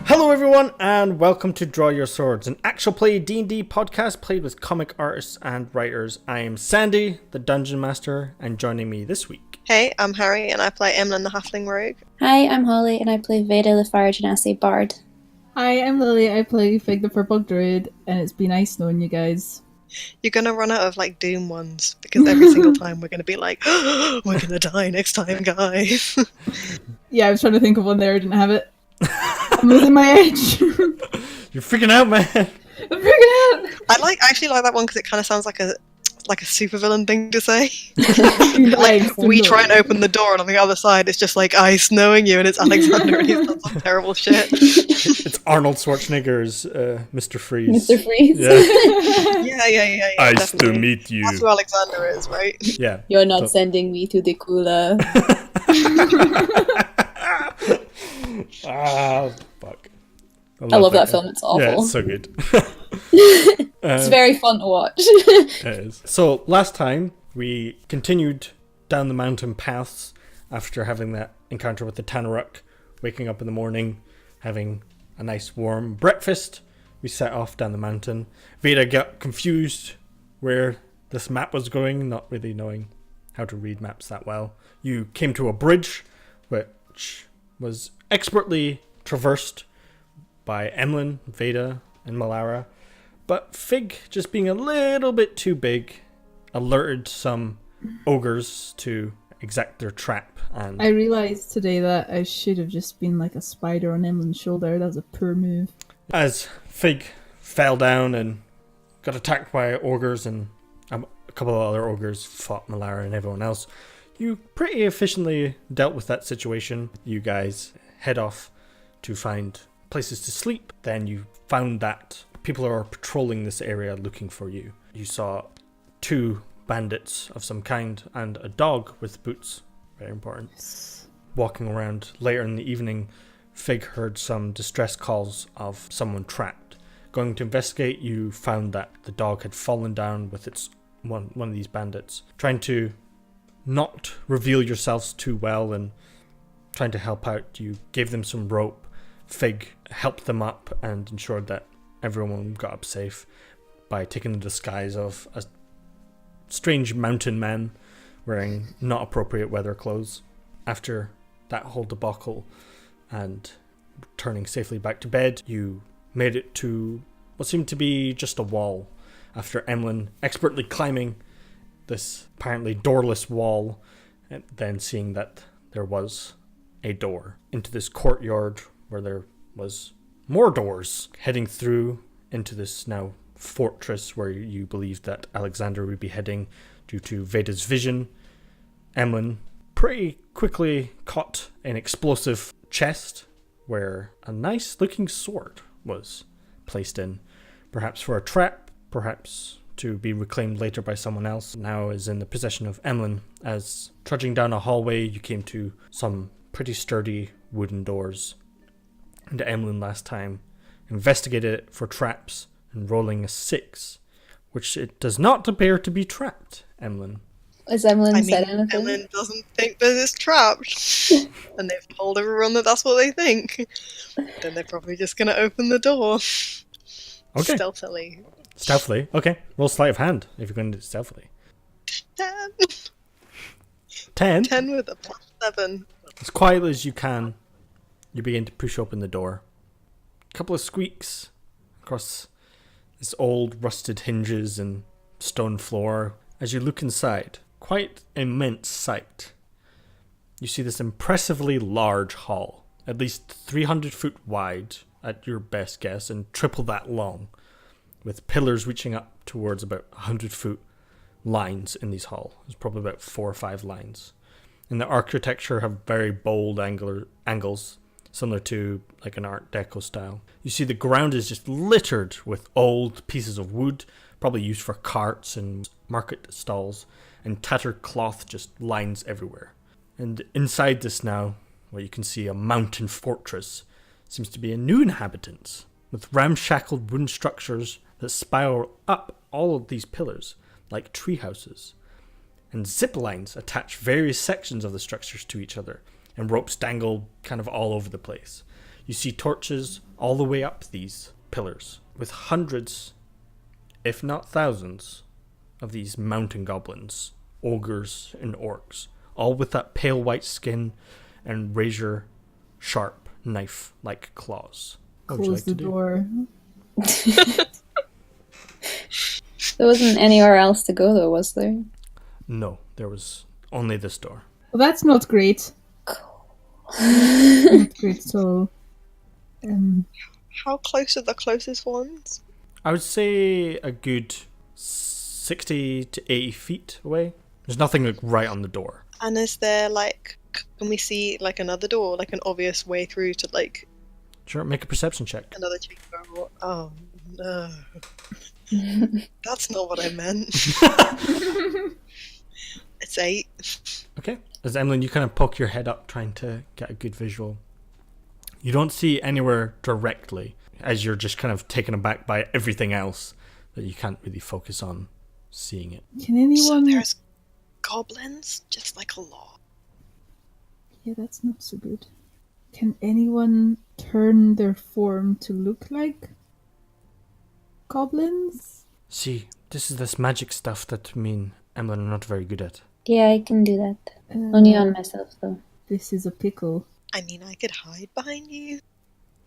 Hello everyone and welcome to Draw Your Swords, an actual play D&D podcast played with comic artists and writers. I am Sandy, the Dungeon Master, and joining me this week. Hey, I'm Harry and I play Emlyn the Halfling Rogue. Hi, I'm Holly and I play Veda the Fire Genasi Bard. Hi, I'm Lily, I play Fig the Purple Druid, and it's been nice knowing you guys. You're gonna run out of Doom ones, because every single time we're gonna be like, oh, we're gonna die next time, guys. Yeah, I was trying to think of one there, I didn't have it. I'm losing my edge. You're freaking out, man. I'm freaking out. I actually like that one because it kind of sounds like a supervillain thing to say. We try and open the door, and on the other side it's just ice knowing you, and it's Alexander, and he's done some terrible shit. It's Arnold Schwarzenegger's Mr. Freeze. Mr. Freeze. Yeah. Nice to meet you. That's who Alexander is, right? Yeah. You're not sending me to the cooler. Fuck. I love that film, it's awful. Yeah, it's so good. It's very fun to watch. It is. So, last time, we continued down the mountain paths after having that encounter with the Tanaruk, waking up in the morning, having a nice warm breakfast. We set off down the mountain. Veda got confused where this map was going, not really knowing how to read maps that well. You came to a bridge, which was expertly traversed by Emlyn, Veda, and Malara. But Fig, just being a little bit too big, alerted some ogres to exact their trap. And I realised today that I should have just been like a spider on Emlyn's shoulder. That was a poor move. as Fig fell down and got attacked by ogres, and a couple of other ogres fought Malara and everyone else, you pretty efficiently dealt with that situation. You guys head off to find places to sleep. Then you found that people are patrolling this area looking for you. You saw 2 bandits of some kind and a dog with boots. Very important. Walking around later in the evening, Fig heard some distress calls of someone trapped. Going to investigate, you found that the dog had fallen down with its one of these bandits. Trying to not reveal yourselves too well and trying to help out, you gave them some rope. Fig helped them up and ensured that everyone got up safe by taking the disguise of a strange mountain man wearing not appropriate weather clothes. After that whole debacle and returning safely back to bed, you made it to what seemed to be just a wall after Emlyn expertly climbing this apparently doorless wall and then seeing that there was a door into this courtyard where there was more doors heading through into this now fortress where you believed that Alexander would be heading due to Veda's vision. Emlyn pretty quickly caught an explosive chest where a nice looking sword was placed in, perhaps for a trap, perhaps to be reclaimed later by someone else. Now is in the possession of Emlyn. As trudging down a hallway, you came to some pretty sturdy wooden doors, and Emlyn last time investigated it for traps and rolling a 6, which it does not appear to be trapped. Emlyn. Has Emlyn said anything? Emlyn doesn't think that it's trapped, and they've told everyone that that's what they think. Then they're probably just going to open the door. Okay. Stealthily. Okay. Roll sleight of hand if you're going to do it stealthily. 10. 10? 10 with a +7. As quietly as you can, you begin to push open the door. A couple of squeaks across this old rusted hinges and stone floor. As you look inside, quite immense sight. You see this impressively large hall, at least 300 foot wide at your best guess and triple that long, with pillars reaching up towards about 100 foot lines in these halls. There's probably about 4 or 5 lines. And the architecture have very bold angles, similar to like an Art Deco style. You see the ground is just littered with old pieces of wood, probably used for carts and market stalls, and tattered cloth just lines everywhere. And inside this now, where you can see a mountain fortress, seems to be a new inhabitant, with ramshackled wooden structures that spiral up all of these pillars, like tree houses. And zip lines attach various sections of the structures to each other, and ropes dangle kind of all over the place. You see torches all the way up these pillars with hundreds, if not thousands, of these mountain goblins, ogres, and orcs, all with that pale white skin and razor sharp knife-like claws. What would you Close like the to do? door. There wasn't anywhere else to go, though, was there? No, there was only this door. Well, that's not great. Not great at all. How close are the closest ones? I would say a good 60 to 80 feet away. There's nothing like right on the door. And is there like, can we see like another door, like an obvious way through to like Sure, make a perception check. another chamber? Oh no, that's not what I meant. It's 8. Okay. As Emlyn, you kind of poke your head up trying to get a good visual. You don't see anywhere directly, as you're just kind of taken aback by everything else that you can't really focus on seeing it. Can anyone... So there's goblins, just like a lot. Yeah, that's not so good. Can anyone turn their form to look like goblins? See, this is this magic stuff that me and Emlyn are not very good at. Yeah, I can do that. Only on myself, though. This is a pickle. I mean, I could hide behind you.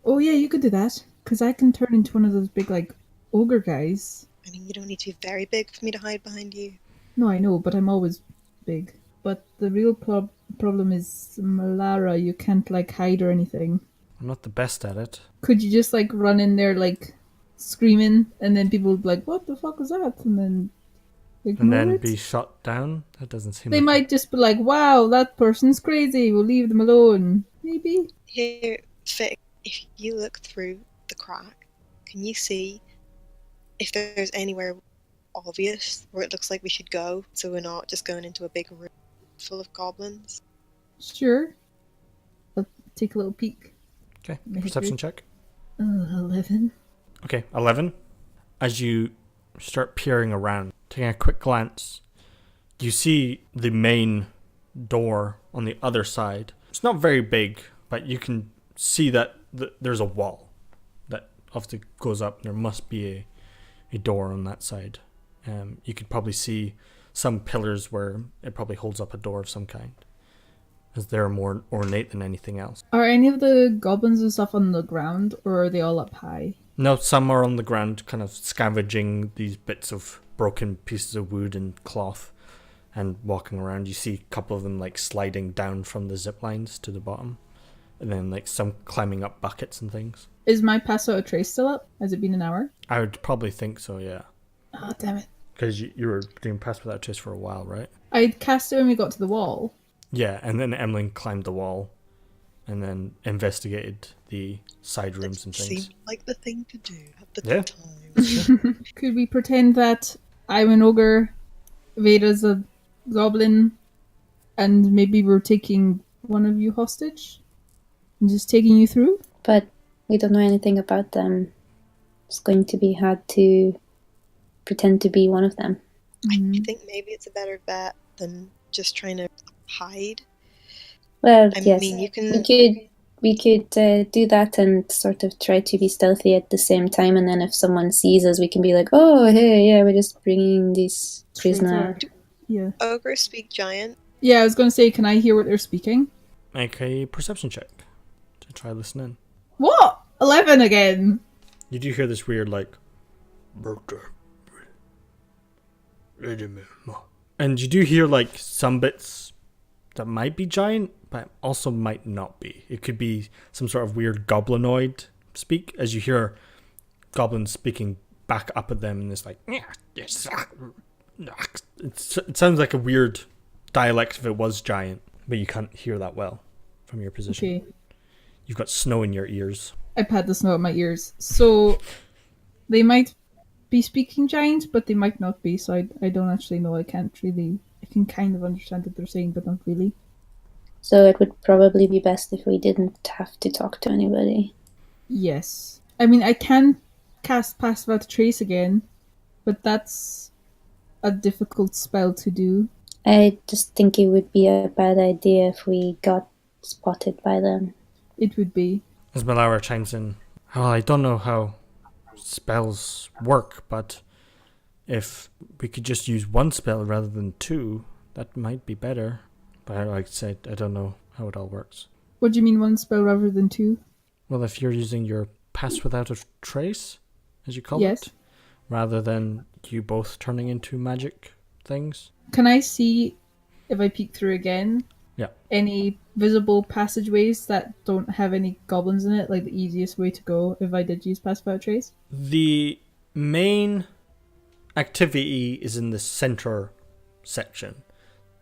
Oh yeah, you could do that. Because I can turn into one of those big, like, ogre guys. I mean, you don't need to be very big for me to hide behind you. No, I know, but I'm always big. But the real problem is, Malara, you can't, like, hide or anything. I'm not the best at it. Could you just, like, run in there, like, screaming, and then people would be like, what the fuck is that? And then And ignore then it? be shot down? That doesn't seem They like might just be like, wow, that person's crazy, we'll leave them alone. Maybe? Here, Vic, if you look through the crack, can you see if there's anywhere obvious where it looks like we should go, so we're not just going into a big room full of goblins? Sure. I'll take a little peek. Okay, Maybe. perception check. 11. Okay, 11. As you start peering around, taking a quick glance, you see the main door on the other side. It's not very big, but you can see that there's a wall that obviously goes up. There must be a door on that side. You could probably see some pillars where it probably holds up a door of some kind, as they're more ornate than anything else. Are any of the goblins and stuff on the ground, or are they all up high? No, some are on the ground, kind of scavenging these bits of broken pieces of wood and cloth and walking around. You see a couple of them like sliding down from the zip lines to the bottom, and then like some climbing up buckets and things. Is my pass out a trace still up? Has it been an hour? I would probably think so, yeah. Oh, damn it. Because you were doing Pass Without Trace for a while, right? I'd cast it when we got to the wall. Yeah, and then Emlyn climbed the wall and then investigated the side rooms and things. Seemed like the thing to do at the Yeah. time. Could we pretend that I'm an ogre, Veda's a goblin, and maybe we're taking one of you hostage? And just taking you through? But we don't know anything about them. It's going to be hard to pretend to be one of them. I think maybe it's a better bet than just trying to hide. Well, I yes. mean, you can. We could do that and sort of try to be stealthy at the same time, and then if someone sees us, we can be like, oh, hey, yeah, we're just bringing this prisoner. Yeah. Ogres speak giant. Yeah, I was going to say, can I hear what they're speaking? Make a perception check to try listening. What? 11 again? You do hear this weird, like... And you do hear, like, some bits that might be giant, but also might not be. It could be some sort of weird goblinoid speak, as you hear goblins speaking back up at them, and it's like... It sounds like a weird dialect if it was giant, but you can't hear that well from your position. Okay. You've got snow in your ears. I've had the snow in my ears. So, they might be speaking giant, but they might not be, so I don't actually know. I can kind of understand what they're saying, but not really. So it would probably be best if we didn't have to talk to anybody. Yes. I mean, I can cast Pass Without Trace again, but that's a difficult spell to do. I just think it would be a bad idea if we got spotted by them. It would be. As Malara chimes in, Well, I don't know how spells work, but if we could just use one spell rather than two, that might be better. But like I said, I don't know how it all works. What do you mean one spell rather than two? Well, if you're using your pass without a trace, as you call Yes. it, rather than you both turning into magic things. Can I see, if I peek through again, Yeah. any visible passageways that don't have any goblins in it, like the easiest way to go if I did use Pass Without Trace? The main activity is in the center section.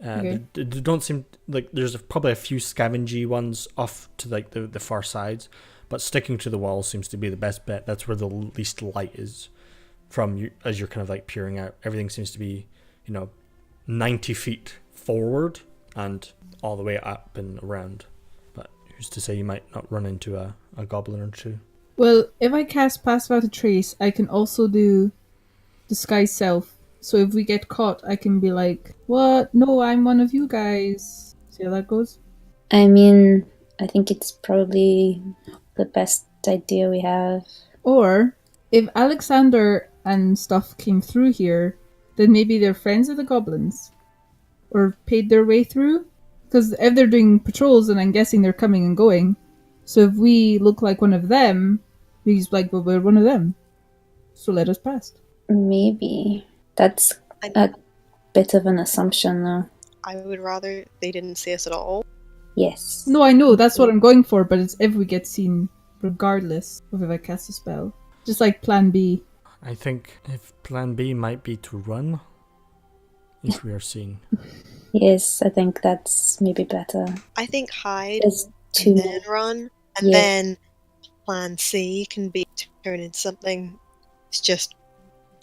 Okay. There don't seem like there's probably a few scavengy ones off to like the far sides, but sticking to the wall seems to be the best bet. That's where the least light is from you as you're kind of like peering out. Everything seems to be, 90 feet forward and all the way up and around. But who's to say you might not run into a goblin or two? Well, if I cast Pass Without a Trace, I can also do Disguise Self. So if we get caught, I can be like, what? No, I'm one of you guys. See how that goes? I mean, I think it's probably the best idea we have. Or, if Alexander and stuff came through here, then maybe they're friends of the goblins. Or paid their way through. Because if they're doing patrols, then I'm guessing they're coming and going. So if we look like one of them, he's like, well, we're one of them. So let us past. Maybe. That's a bit of an assumption, though. I would rather they didn't see us at all. Yes. No, I know, that's what I'm going for, but it's if we get seen, regardless of if I cast a spell. Just like Plan B. I think if plan B might be to run if we are seen. Yes, I think that's maybe better. I think hide There's too and many. then run, and Yeah. then plan C can be to turn into something. It's just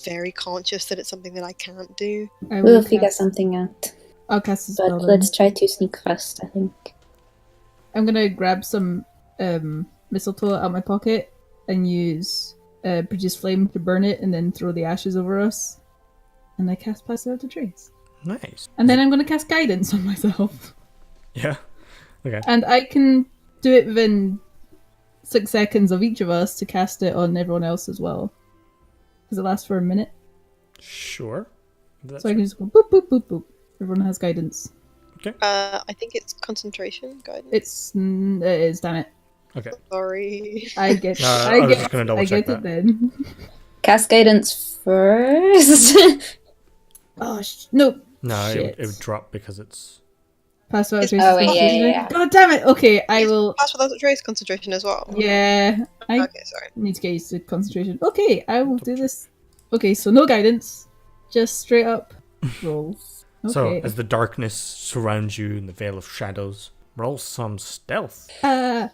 very conscious that it's something that I can't do. I We'll will figure cast- something out. I'll cast a spell But then. let's try to sneak first, I think. I'm gonna grab some mistletoe out of my pocket and use Bridges Flame to burn it and then throw the ashes over us. And I cast Pass Without a Trace. Nice. And then I'm gonna cast Guidance on myself. Yeah. Okay. And I can do it within 6 seconds of each of us to cast it on everyone else as well. Because it lasts for a minute. Sure. That's So I can just go boop, boop, boop, boop. Everyone has Guidance. I think it's concentration guidance. It is, damn it. okay. Sorry. I get I was just gonna double I check get that. it then. Cast guidance first. Oh, no. No, Shit. it would drop because it's. Pass without trace. Oh, wait, yeah, concentration. yeah. God damn it. Okay, I will. Pass without a trace concentration as well. Yeah. I Okay, sorry. need to get used to concentration. Okay, I will do this. Okay, so no guidance. Just straight up rolls. Okay. So as the darkness surrounds you in the veil of shadows, roll some stealth. Oh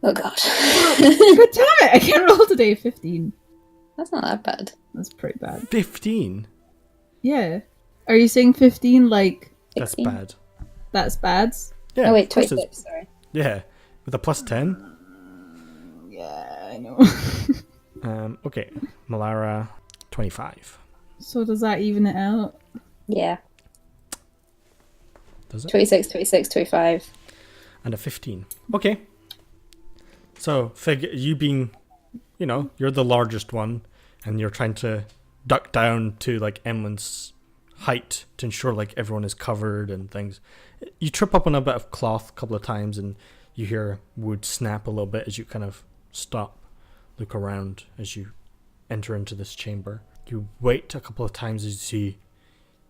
god. God damn it! I can't roll today. 15. That's not that bad. That's pretty bad. 15. Yeah. Are you saying 15 like That's 16. bad. that's bad? Yeah. Oh wait, of course 26, sorry. yeah, with a plus 10. Yeah, I know. Okay, Malara, 25. So does that even it out? Yeah. Does it? 26, 26, 25. And a 15. Okay. So, Fig, you being, you're the largest one, and you're trying to duck down to, like, Emlyn's height to ensure, like, everyone is covered and things. You trip up on a bit of cloth a couple of times, and you hear wood snap a little bit as you kind of stop, look around as you enter into this chamber. You wait a couple of times as you see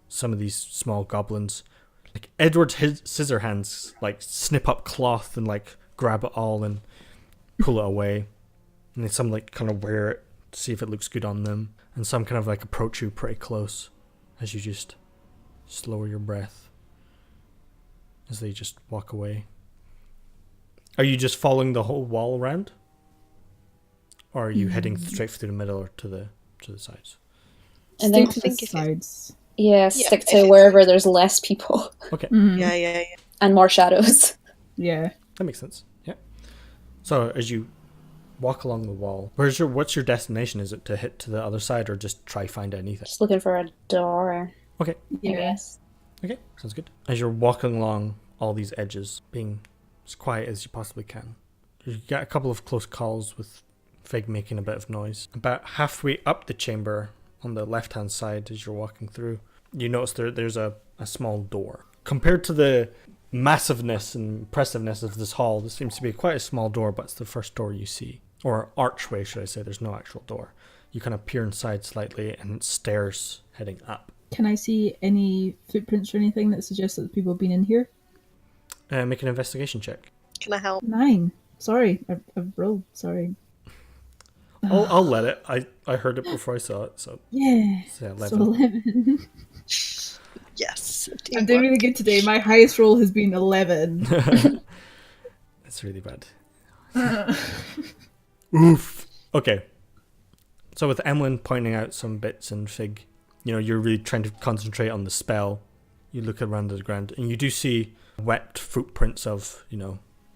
some of these small goblins. Like Edward Scissorhands, like snip up cloth and like grab it all and pull it away. And then some like kind of wear it to see if it looks good on them. And some kind of like approach you pretty close as you just lower your breath as they just walk away. Are you just following the whole wall around? Or are you heading straight through the middle or to the sides? And Stay then, to think the if it- sides. yeah, stick if to it's- wherever there's less people Okay. Mhm. Yeah. and more shadows. Yeah. That makes sense. Yeah. So as you walk along the wall, what's your destination? Is it to hit to the other side or just try find anything? Just looking for a door, Okay. I Yeah. guess. Okay. Sounds good. As you're walking along all these edges, being as quiet as you possibly can, you get a couple of close calls with Fig making a bit of noise. About halfway up the chamber, on the left-hand side as you're walking through, you notice there's a small door. Compared to the massiveness and impressiveness of this hall, this seems to be quite a small door, but it's the first door you see. Or archway, should I say. There's no actual door. You kind of peer inside slightly, and it's stairs heading up. Can I see any footprints or anything that suggests that people have been in here? Make an investigation check. Can I help? 9. Sorry, I've rolled. Sorry. I'll let it. I heard it before I saw it, so Yeah. say 11. So 11. Yes. I'm doing really good today. My highest roll has been 11. That's really bad. Oof. Okay. So with Emlyn pointing out some bits and Fig, you're really trying to concentrate on the spell. You look around the ground and you do see wet footprints of,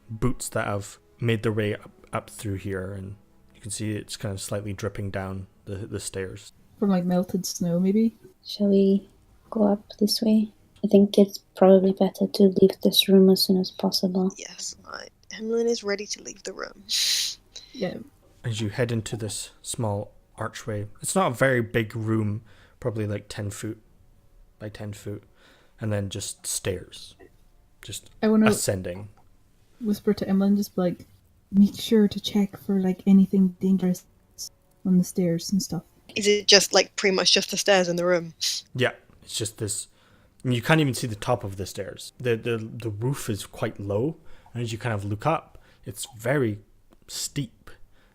boots that have made their way up through here, and you can see it's kind of slightly dripping down the stairs. From like melted snow, maybe? Shall we go up this way? I think it's probably better to leave this room as soon as possible. Yes, Emlyn is ready to leave the room. Yeah. As you head into this small archway, it's not a very big room, probably like 10 foot by 10 foot, and then just stairs, just I want to ascending. whisper to Emlyn, just be like, make sure to check for like anything dangerous on the stairs and stuff. Is it just like pretty much just the stairs in the room? Yeah, it's just this. And you can't even see the top of the stairs. The roof is quite low, and as you kind of look up, it's very steep,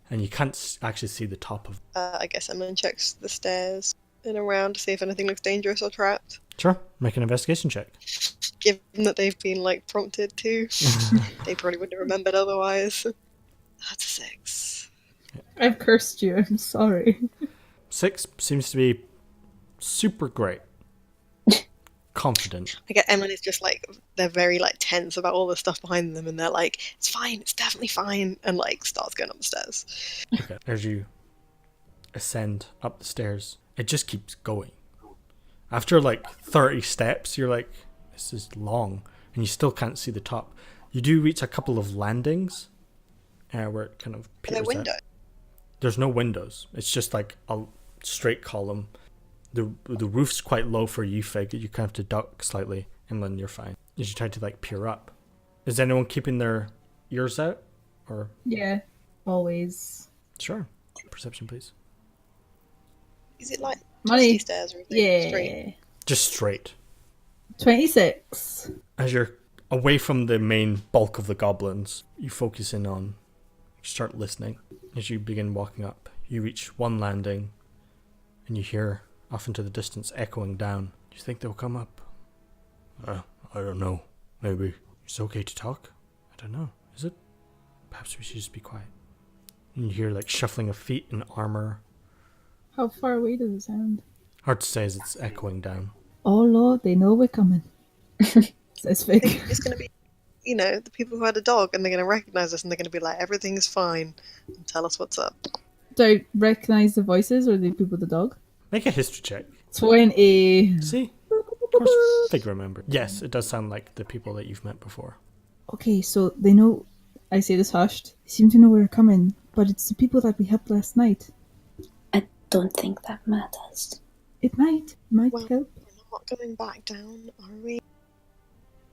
and you can't actually see the top of. I guess Emlyn checks the stairs and around to see if anything looks dangerous or trapped. Sure, make an investigation check. Given that they've been like prompted to, they probably wouldn't have remembered otherwise. That's a 6. I've cursed you, I'm sorry. 6 seems to be super great. Confident. I get Emlyn is just like, they're very like tense about all the stuff behind them, and they're like, it's fine, it's definitely fine, and like starts going up the stairs. Okay. As you ascend up the stairs, it just keeps going. After like 30 steps, you're like, this is long, and you still can't see the top. You do reach a couple of landings where it kind of Are peers there out. windows? There's no windows. It's just like a straight column. The roof's quite low for you, Fig. You kind of have to duck slightly, and then you're fine. As you try to like peer up. Is anyone keeping their ears out? Or Yeah, always. sure. Perception, please. Is it like Money. dusty stairs or is it straight? Yeah. Just straight. 26. As you're away from the main bulk of the goblins, you focus in on, you start listening. As you begin walking up, you reach one landing, and you hear off into the distance echoing down. Do you think they'll come up? I don't know. Maybe. It's okay to talk? I don't know. Is it? Perhaps we should just be quiet. And you hear like shuffling of feet and armor. How far away does it sound? Hard to say as it's echoing down. Oh Lord, they know we're coming. Says Fig. It's going to be, the people who had a dog, and they're going to recognize us, and they're going to be like, everything's fine, and tell us what's up. Do I recognise the voices or the people with the dog? Make a history check. 20. See? Of course, Fig remember. Yes, it does sound like the people that you've met before. Okay, so they know, I say this hushed, they seem to know we're coming, but it's the people that we helped last night. I don't think that matters. It might Well, help. we're not going back down, are we?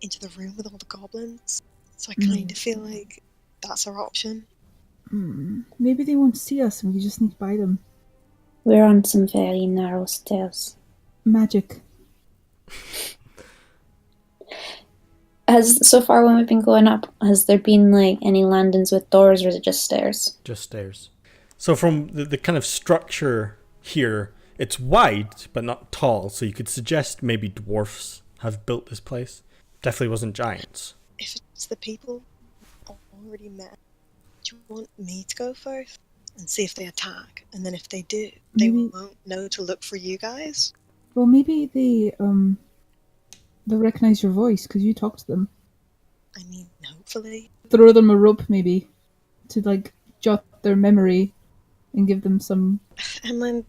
Into the room with all the goblins. So I kind of feel like that's our option. Maybe they won't see us and we just sneak by them. We're on some very narrow stairs. Magic. So far when we've been going up, has there been like any landings with doors, or is it just stairs? Just stairs. So from the kind of structure here, it's wide but not tall, so you could suggest maybe dwarfs have built this place. Definitely wasn't giants. If it's the people I've already met, do you want me to go first and see if they attack? And then if they do, they Maybe- won't know to look for you guys? Well, maybe they'll recognise your voice because you talk to them. I mean, hopefully. Throw them a rope maybe to like jot their memory and give them some. Emlyn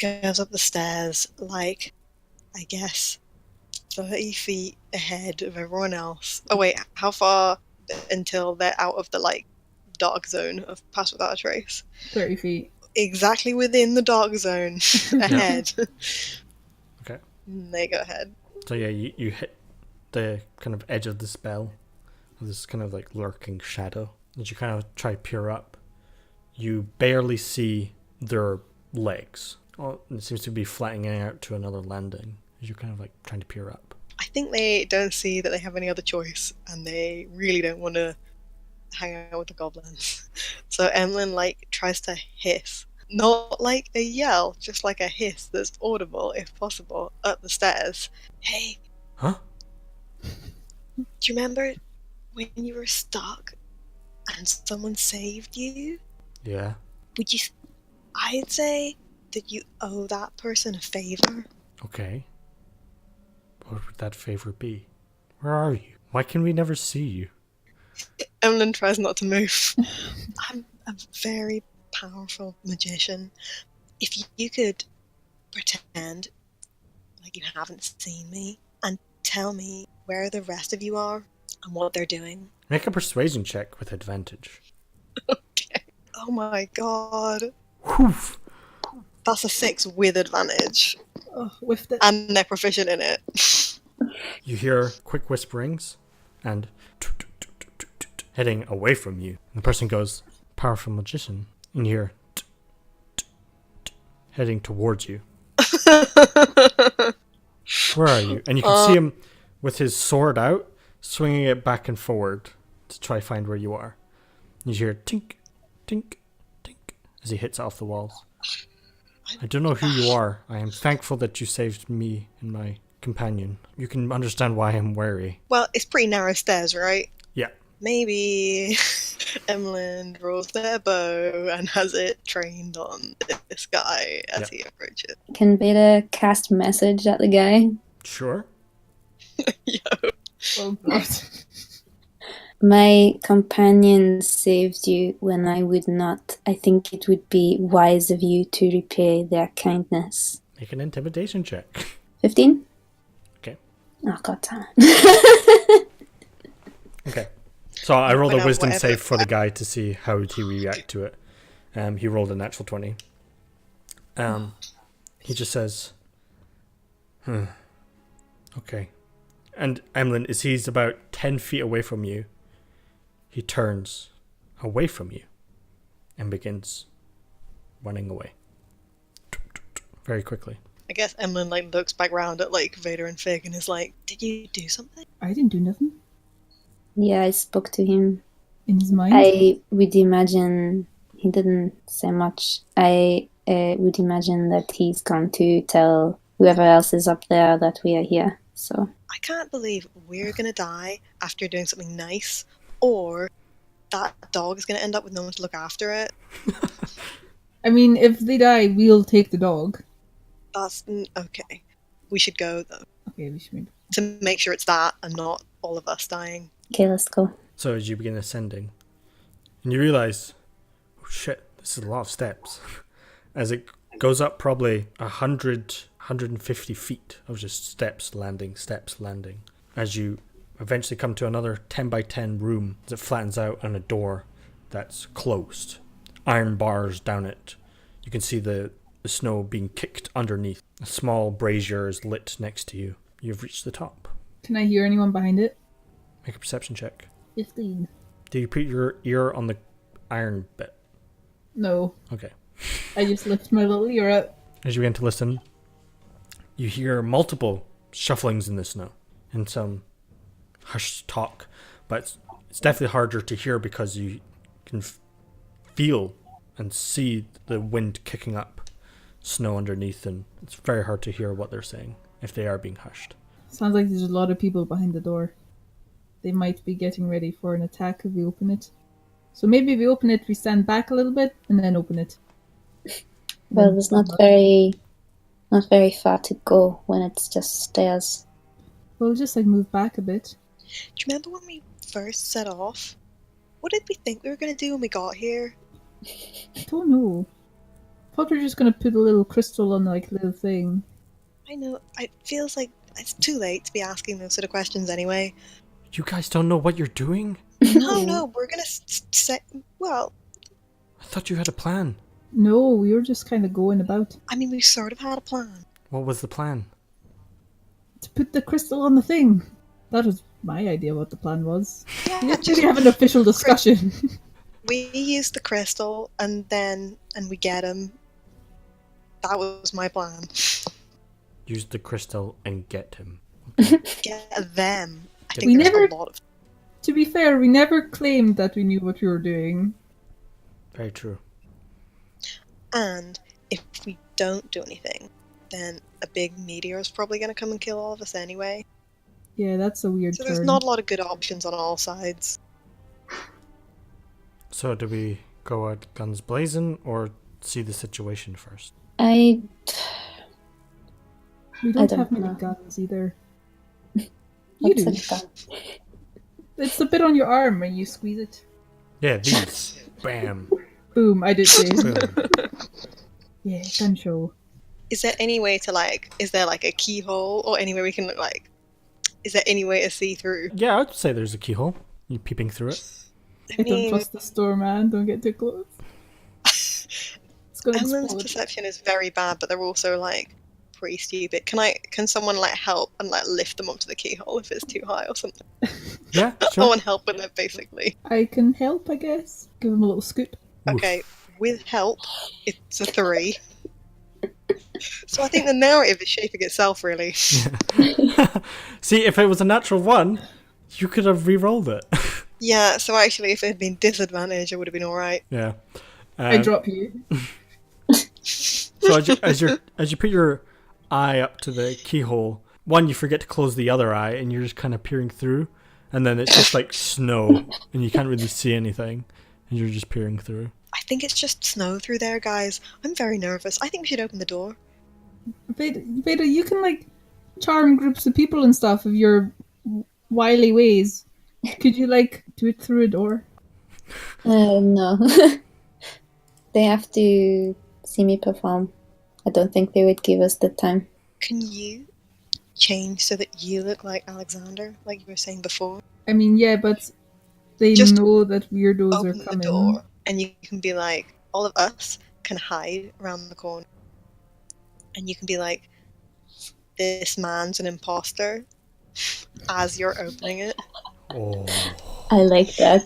goes up the stairs, like, I guess, 30 feet ahead of everyone else. Oh wait, how far until they're out of the dark zone of Pass Without a Trace. 30 feet. Exactly within the dark zone ahead. Okay. They go ahead. So yeah, you hit the kind of edge of the spell, this kind of like lurking shadow. As you kind of try to peer up, you barely see their legs. Oh, it seems to be flattening out to another landing as you're kind of like trying to peer up. I think they don't see that they have any other choice, and they really don't want to hang out with the goblins. So Emlyn like tries to hiss, not like a yell, just like a hiss that's audible, if possible, up the stairs. Hey, Huh? do you remember when you were stuck and someone saved you? Yeah. Would you? I'd say that you owe that person a favor. Okay. What would that favor be? Where are you? Why can we never see you? Emlyn tries not to move. I'm a very powerful magician. If you could pretend like you haven't seen me and tell me where the rest of you are and what they're doing. Make a persuasion check with advantage. Okay. Oh my god. Whoof! That's a 6 with advantage. Oh, whiffed it. And they're proficient in it. You hear quick whisperings and heading away from you. And the person goes, powerful magician. And you hear heading towards you. Where are you? And you can see him with his sword out, swinging it back and forward to try to find where you are. And you hear tink, tink, tink as he hits off the walls. I don't know who you are. I am thankful that you saved me and my companion. You can understand why I'm wary. Well, it's pretty narrow stairs, right? Yeah. Maybe Emlyn draws their bow and has it trained on this guy as he approaches. Can Beta cast message at the guy? Sure. Yo. Oh god. My companion saved you when I would not. I think it would be wise of you to repay their kindness. Make an intimidation check. 15? Okay. Oh, god damn it. Okay. So I rolled a Whatever, wisdom whatever. save for the guy to see how he react to it. He rolled a natural 20. He just says, okay. And Emlyn, as he's about 10 feet away from you, he turns away from you and begins running away. Very quickly. I guess Emlyn like looks back round at like Vader and Fig and is like, "Did you do something?" I didn't do nothing. Yeah, I spoke to him. In his mind? I would imagine he didn't say much. I would imagine that he's going to tell whoever else is up there that we are here. So I can't believe we're gonna die after doing something nice, or that dog is gonna end up with no one to look after it. I mean, if they die, we'll take the dog. That's okay. We should go though Okay, we should. to make sure it's that and not all of us dying. okay, let's go. So as you begin ascending, and you realize, oh shit, this is a lot of steps. As it goes up probably 150 feet of just steps landing. As you eventually come to another 10 by 10 room that flattens out on a door that's closed. Iron bars down it. You can see the snow being kicked underneath. A small brazier is lit next to you. You've reached the top. Can I hear anyone behind it? Make a perception check. 15. Do you put your ear on the iron bit? No. Okay. I just lift my little ear up. As you begin to listen, you hear multiple shufflings in the snow and some hushed talk, but it's definitely harder to hear because you can feel and see the wind kicking up snow underneath, and it's very hard to hear what they're saying if they are being hushed. Sounds like there's a lot of people behind the door. They might be getting ready for an attack if we open it. So maybe if we open it, we stand back a little bit and then open it. Well, there's not very far to go when it's just stairs. We'll just like move back a bit. Do you remember when we first set off? What did we think we were gonna do when we got here? I don't know. I thought we were just gonna put a little crystal on like a little thing. I know, it feels like it's too late to be asking those sort of questions anyway. You guys don't know what you're doing? No, we're gonna say. Well, I thought you had a plan. No, we were just kind of going about. I mean, we sort of had a plan. What was the plan? To put the crystal on the thing. That was my idea what the plan was. Yeah, We didn't just really have an official discussion. we use the crystal and we get him. That was my plan. Use the crystal and get him. Get them. I think We there's never- a lot of. To be fair, we never claimed that we knew what we were doing. Very true. And if we don't do anything, then a big meteor is probably going to come and kill all of us anyway. Yeah, that's a weird So turn. there's not a lot of good options on all sides. So do we go out guns blazing or see the situation first? I We don't don't have many know. guns either. You what's do. a gun? It's the bit on your arm when you squeeze it. Yeah, these. Bam. Boom, I did say. Boom. Yeah, gun show. Is there any way to is there a keyhole or any way we can is there any way to see through? Yeah, I'd say there's a keyhole. You peeping through it? I don't trust the store, man. Don't get too close. It's gonna Emma's explode. perception is very bad, but they're also pretty stupid. Can someone help and lift them up to the keyhole if it's too high or something? Yeah, No sure. one help with it basically. I can help, I guess. Give him a little scoop. Oof. Okay, with help, it's a 3. So I think the narrative is shaping itself really. See, if it was a natural 1, you could have re-rolled it. Yeah, so actually if it had been disadvantage it would have been alright. Yeah. I drop you. So as you put your eye up to the keyhole, one, you forget to close the other eye, and you're just kind of peering through, and then it's just like snow, and you can't really see anything, and you're just peering through. I think it's just snow through there, guys. I'm very nervous. I think we should open the door. Veda, you can charm groups of people and stuff of your wily ways. Could you do it through a door? No. They have to see me perform. I don't think they would give us the time. Can you change so that you look like Alexander, like you were saying before? I mean, yeah, but they Just know that weirdos are Open the coming. door and you can be all of us can hide around the corner. And you can be this man's an imposter as you're opening it. Oh. I like that.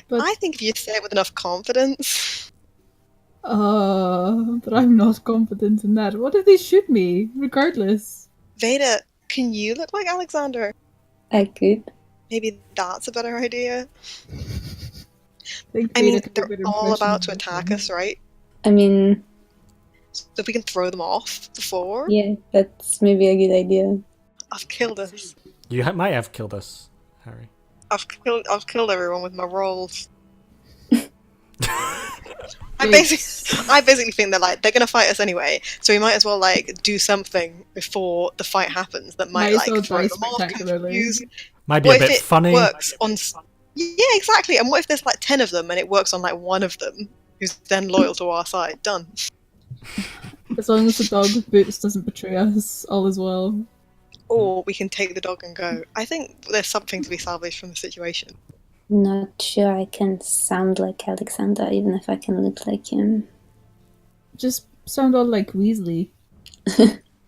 But I think if you say it with enough confidence. but I'm not confident in that. What if they shoot me? Regardless. Veda, can you look like Alexander? I could. Maybe that's a better idea. Think I mean, Veda could do a they're better all impression about of to that attack one. us, right? I mean, So if we can throw them off before, yeah, that's maybe a good idea. I've killed us. You might have killed us, Harry. I've killed everyone with my rolls. I Thanks. basically think they're gonna fight us anyway, so we might as well do something before the fight happens that might Might as well throw die them off, spectacularly. confuse. Might be What a if bit it funny. works on? Yeah, exactly. And what if there's 10 of them and it works on one of them who's then loyal to our side? Done. As long as the dog with boots doesn't betray us, all is well. Or we can take the dog and go. I think there's something to be salvaged from the situation. Not sure I can sound like Alexander, even if I can look like him. Just sound all like Weasley.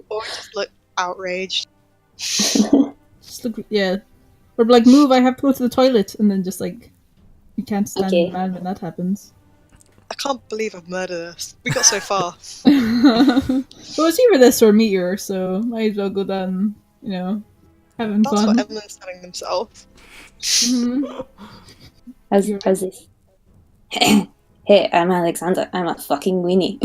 Or just look outraged. Just look, yeah. Or move, I have to go to the toilet, and then just you can't stand Okay. the man when that happens. I can't believe I've murdered us. We got so far. Well, it's either this or Meteor, so might as well go down, having That's fun. what everyone's telling themselves. Mhm. How's You're- this? Hey, I'm Alexander. I'm a fucking weenie.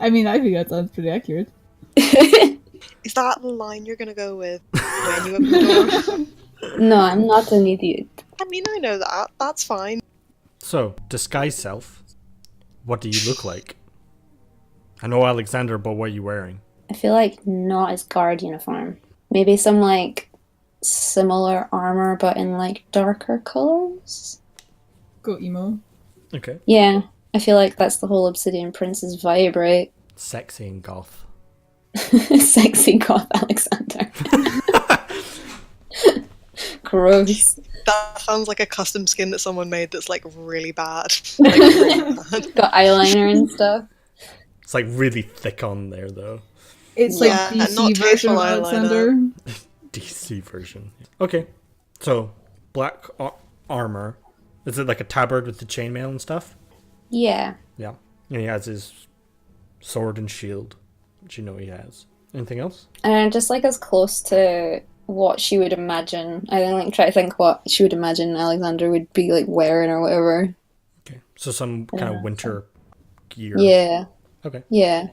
I mean, I think that sounds pretty accurate. Is that the line you're gonna go with when you open the door? No, I'm not an idiot. I mean, I know that. That's fine. So, disguise self. What do you look like? I know Alexander, but what are you wearing? I feel like not his guard uniform. Maybe some similar armor, but in darker colors. Go emo. Okay. Yeah, I feel like that's the whole Obsidian Prince's vibe, right? Sexy and goth. Sexy goth Alexander. Gross. That sounds like a custom skin that someone made that's like really bad. Like, really bad. Got eyeliner and stuff. It's like really thick on there though. It's Yeah, like not DC version of tasteful eyeliner. Alexander. DC version. Okay, so black armor. Is it like a tabard with the chainmail and stuff? Yeah. Yeah. And he has his sword and shield, which you know he has. Anything else? And just like as close to what she would imagine. I then like try to think what she would imagine Alexander would be like wearing or whatever. Okay, so some kind of winter gear. Yeah. Okay. Yeah.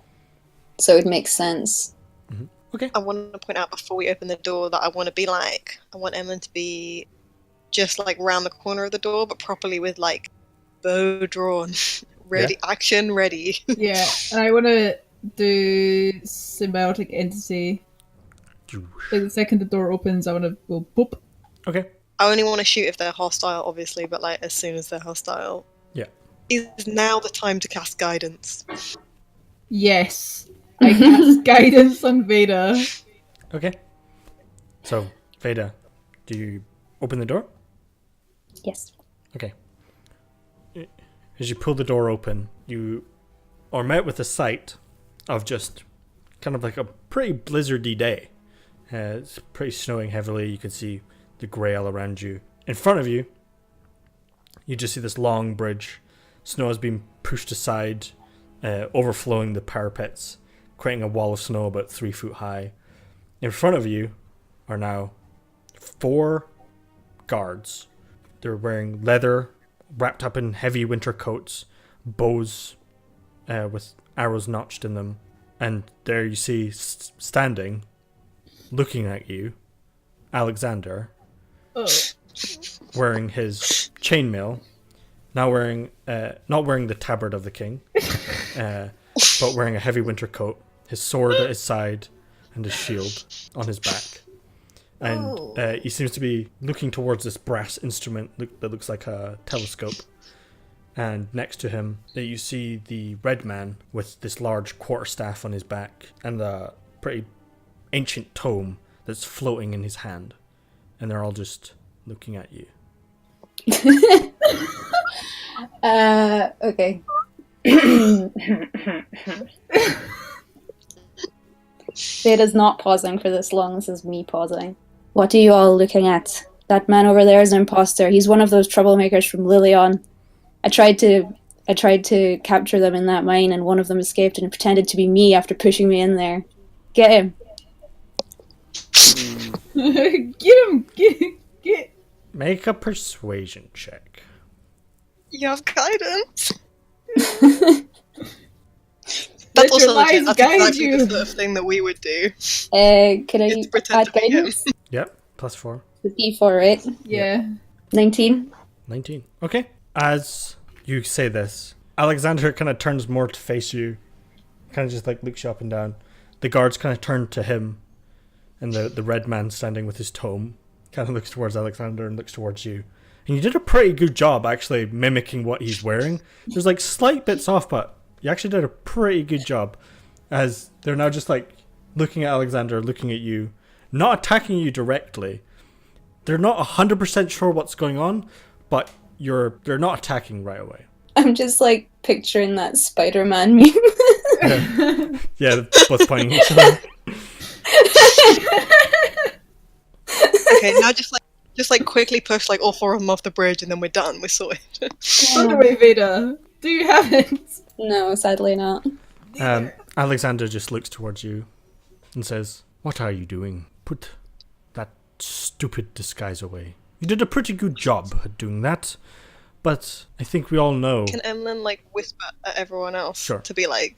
So it would make sense. Okay. I want to point out before we open the door that I want Emlyn to be just like round the corner of the door, but properly with like bow drawn, ready, action ready. Yeah, and I want to do symbiotic entity. Like the second the door opens, I want to go boop. Okay. I only want to shoot if they're hostile, obviously, but like as soon as they're hostile. Yeah. Is now the time to cast guidance? Yes, I cast guidance on Veda. Okay. So, Veda, do you open the door? Yes. Okay. As you pull the door open, you are met with a sight of just kind of like a pretty blizzardy day. It's pretty snowing heavily. You can see the grey all around you. In front of you, you just see this long bridge. Snow has been pushed aside, overflowing the parapets, creating a wall of snow about 3 foot high. In front of you are now 4 guards. They're wearing leather, wrapped up in heavy winter coats, bows with arrows notched in them. And there you see, standing, looking at you, Alexander, wearing his chainmail, not wearing the tabard of the king, but wearing a heavy winter coat, his sword at his side, and his shield on his back. And he seems to be looking towards this brass instrument that looks like a telescope. And next to him, you see the red man with this large quarterstaff on his back and a pretty ancient tome that's floating in his hand. And they're all just looking at you. Okay. Veda's not pausing for this long. This is me pausing. What are you all looking at? That man over there is an imposter. He's one of those troublemakers from Lilion. I tried to capture them in that mine, and one of them escaped and pretended to be me after pushing me in there. Get him. Get. Make a persuasion check. You have guidance. Let That's your also legit. lies That's guide exactly you. the sort of thing that we would do. Can I It's pretend add to be him. guidance? Yep, +4. The P4, right? Yeah. 19. 19. Okay. As you say this, Alexander kind of turns more to face you, kind of just like looks you up and down. The guards kind of turn to him, and the red man standing with his tome kind of looks towards Alexander and looks towards you. And you did a pretty good job actually mimicking what he's wearing. There's like slight bits off, but you actually did a pretty good job, as they're now just like looking at Alexander, looking at you, not attacking you directly. They're not 100% sure what's going on, but they're not attacking right away. I'm just like picturing that Spider-Man meme. Yeah, both pointing at each other. Okay, now just like quickly push like all 4 of them off the bridge, and then we're done. We're sorted. By the way, Veda, do you have it? No, sadly not. Alexander just looks towards you and says, "What are you doing? Put that stupid disguise away. You did a pretty good job at doing that, but I think we all know." Can Emlyn like whisper at everyone else Sure. to be like,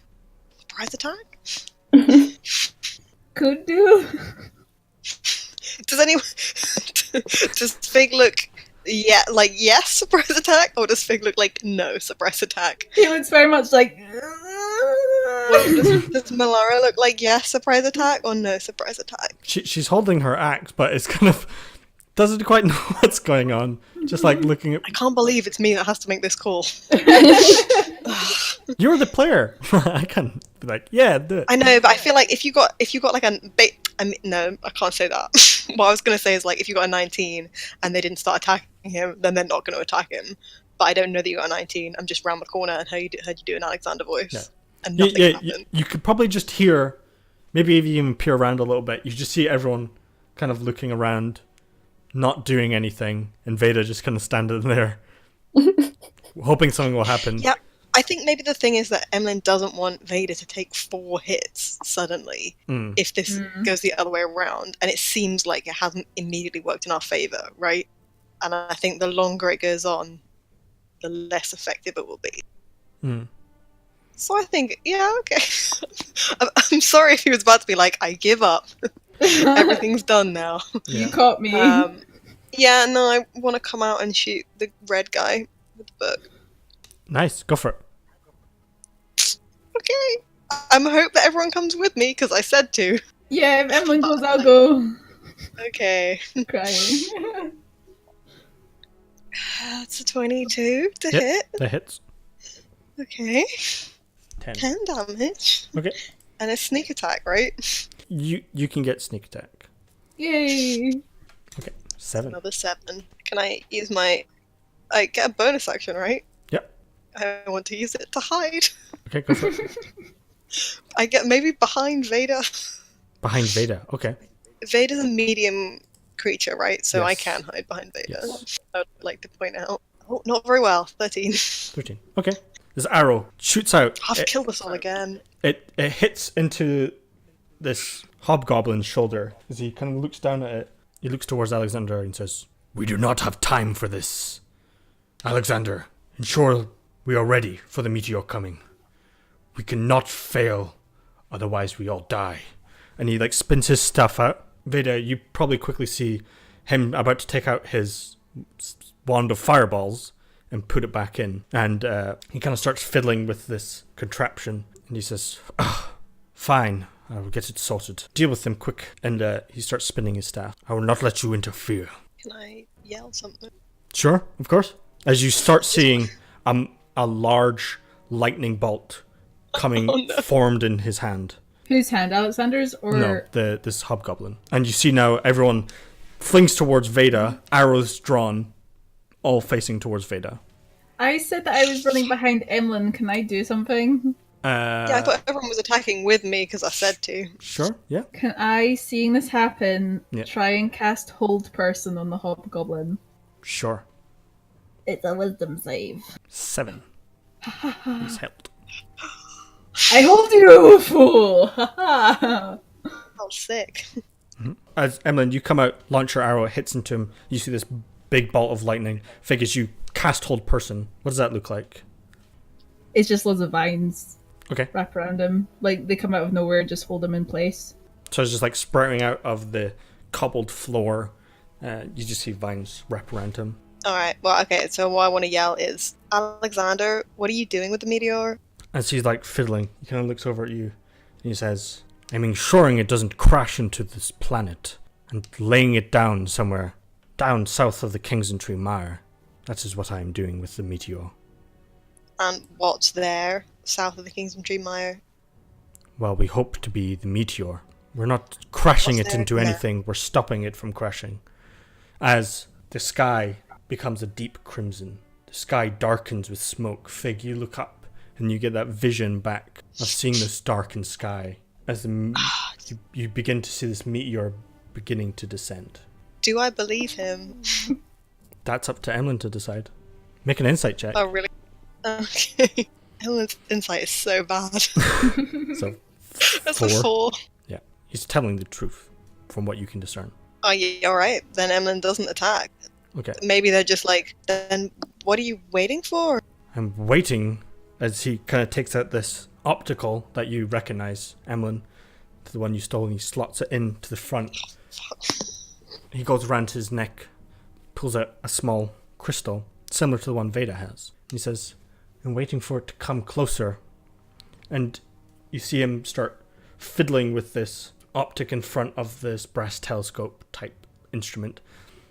surprise attack? Could do. Does anyone does Fig look yes, surprise attack, or does Fig look like no, surprise attack? He looks very much like. Does Melara look like yes, surprise attack, or no, surprise attack? She's holding her axe, but it's kind of doesn't quite know what's going on. Just like looking at, I can't believe it's me that has to make this call. you're the player. I can be like, yeah, do it. I know, but I feel like if you got like no, I can't say that. what I was going to say is, like, if you got a 19 and they didn't start attacking him, then they're not going to attack him. But I don't know that you got a 19. I'm just round the corner and heard you do an Alexander voice. Yeah. And nothing happened. You could probably just hear, maybe if you even peer around a little bit, you just see everyone kind of looking around, not doing anything, and Veda just kind of standing there, hoping something will happen. Yeah, I think maybe the thing is that Emlyn doesn't want Vader to take 4 hits suddenly if this goes the other way around, and it seems like it hasn't immediately worked in our favor, right? And I think the longer it goes on, the less effective it will be. So I think, yeah, okay. I'm sorry if he was about to be like, I give up. Everything's done now. You caught me. Yeah, no, I want to come out and shoot the red guy with the book. Nice, go for it. Okay. I hope that everyone comes with me, because I said to. Yeah, if Emlyn goes, I'll go. Okay. Crying. That's a 22 to hit. That hits. Okay. 10. 10 damage. Okay. And a sneak attack, right? You can get sneak attack. Yay. Okay, 7. Another 7. Can I use my... I get a bonus action, right? Yep. I want to use it to hide. Okay, go for it. I get maybe behind Vader. Behind Veda, okay. Vader's a medium creature, right? So I Yes. can hide behind Vader. Yes. I would like to point out. Oh, not very well. 13. 13. Okay. This arrow shoots out. I've killed us all again. It hits into this hobgoblin's shoulder as he kind of looks down at it. He looks towards Alexander and says, "We do not have time for this. Alexander, ensure we are ready for the meteor coming. We cannot fail, otherwise we all die." And he like spins his stuff out. Veda, you probably quickly see him about to take out his wand of fireballs and put it back in. And he kind of starts fiddling with this contraption. And he says, "Fine, I will get it sorted. Deal with them quick." And he starts spinning his staff. "I will not let you interfere." Can I yell something? Sure, of course. As you start seeing a large lightning bolt coming formed in his hand. Whose hand? Alexander's or... No, this hobgoblin. And you see now everyone flings towards Veda, arrows drawn, all facing towards Veda. I said that I was running behind Emlyn. Can I do something? Yeah, I thought everyone was attacking with me because I said to. Sure, yeah. Can I, seeing this happen, Yeah. try and cast Hold Person on the hobgoblin? Sure. It's a wisdom save. 7. He's helped. I hold you, fool! Oh, sick. As Emlyn, you come out, launch your arrow, it hits into him. You see this big bolt of lightning. Figures you cast Hold Person. What does that look like? It's just loads of vines Okay. wrap around him. Like, they come out of nowhere and just hold him in place. So it's just like sprouting out of the cobbled floor. You just see vines wrap around him. Alright, well, okay, so what I want to yell is, Alexander, what are you doing with the meteor? As he's like fiddling, he kind of looks over at you and he says, "I'm ensuring it doesn't crash into this planet and laying it down somewhere down south of the Kingsentry Mire. That is what I am doing with the meteor." And what's there, south of the Kingsentry Mire? Well, we hope to be the meteor. We're not crashing What's it there? into Yeah. anything, we're stopping it from crashing. As the sky becomes a deep crimson, the sky darkens with smoke. Fig, you look up and you get that vision back of seeing this darkened sky as you begin to see this meteor beginning to descend. Do I believe him? That's up to Emlyn to decide. Make an insight check. Oh, really? Okay. Helen's insight is so bad. So That's 4. a 4. Yeah, he's telling the truth from what you can discern. Oh, yeah, alright. Then Emlyn doesn't attack. Okay. Maybe they're just like, then what are you waiting for? I'm waiting as he kind of takes out this optical that you recognize, Emlyn, the one you stole, and he slots it into the front. He goes around his neck, pulls out a small crystal, similar to the one Veda has. He says, "I'm waiting for it to come closer." And you see him start fiddling with this optic in front of this brass telescope type instrument.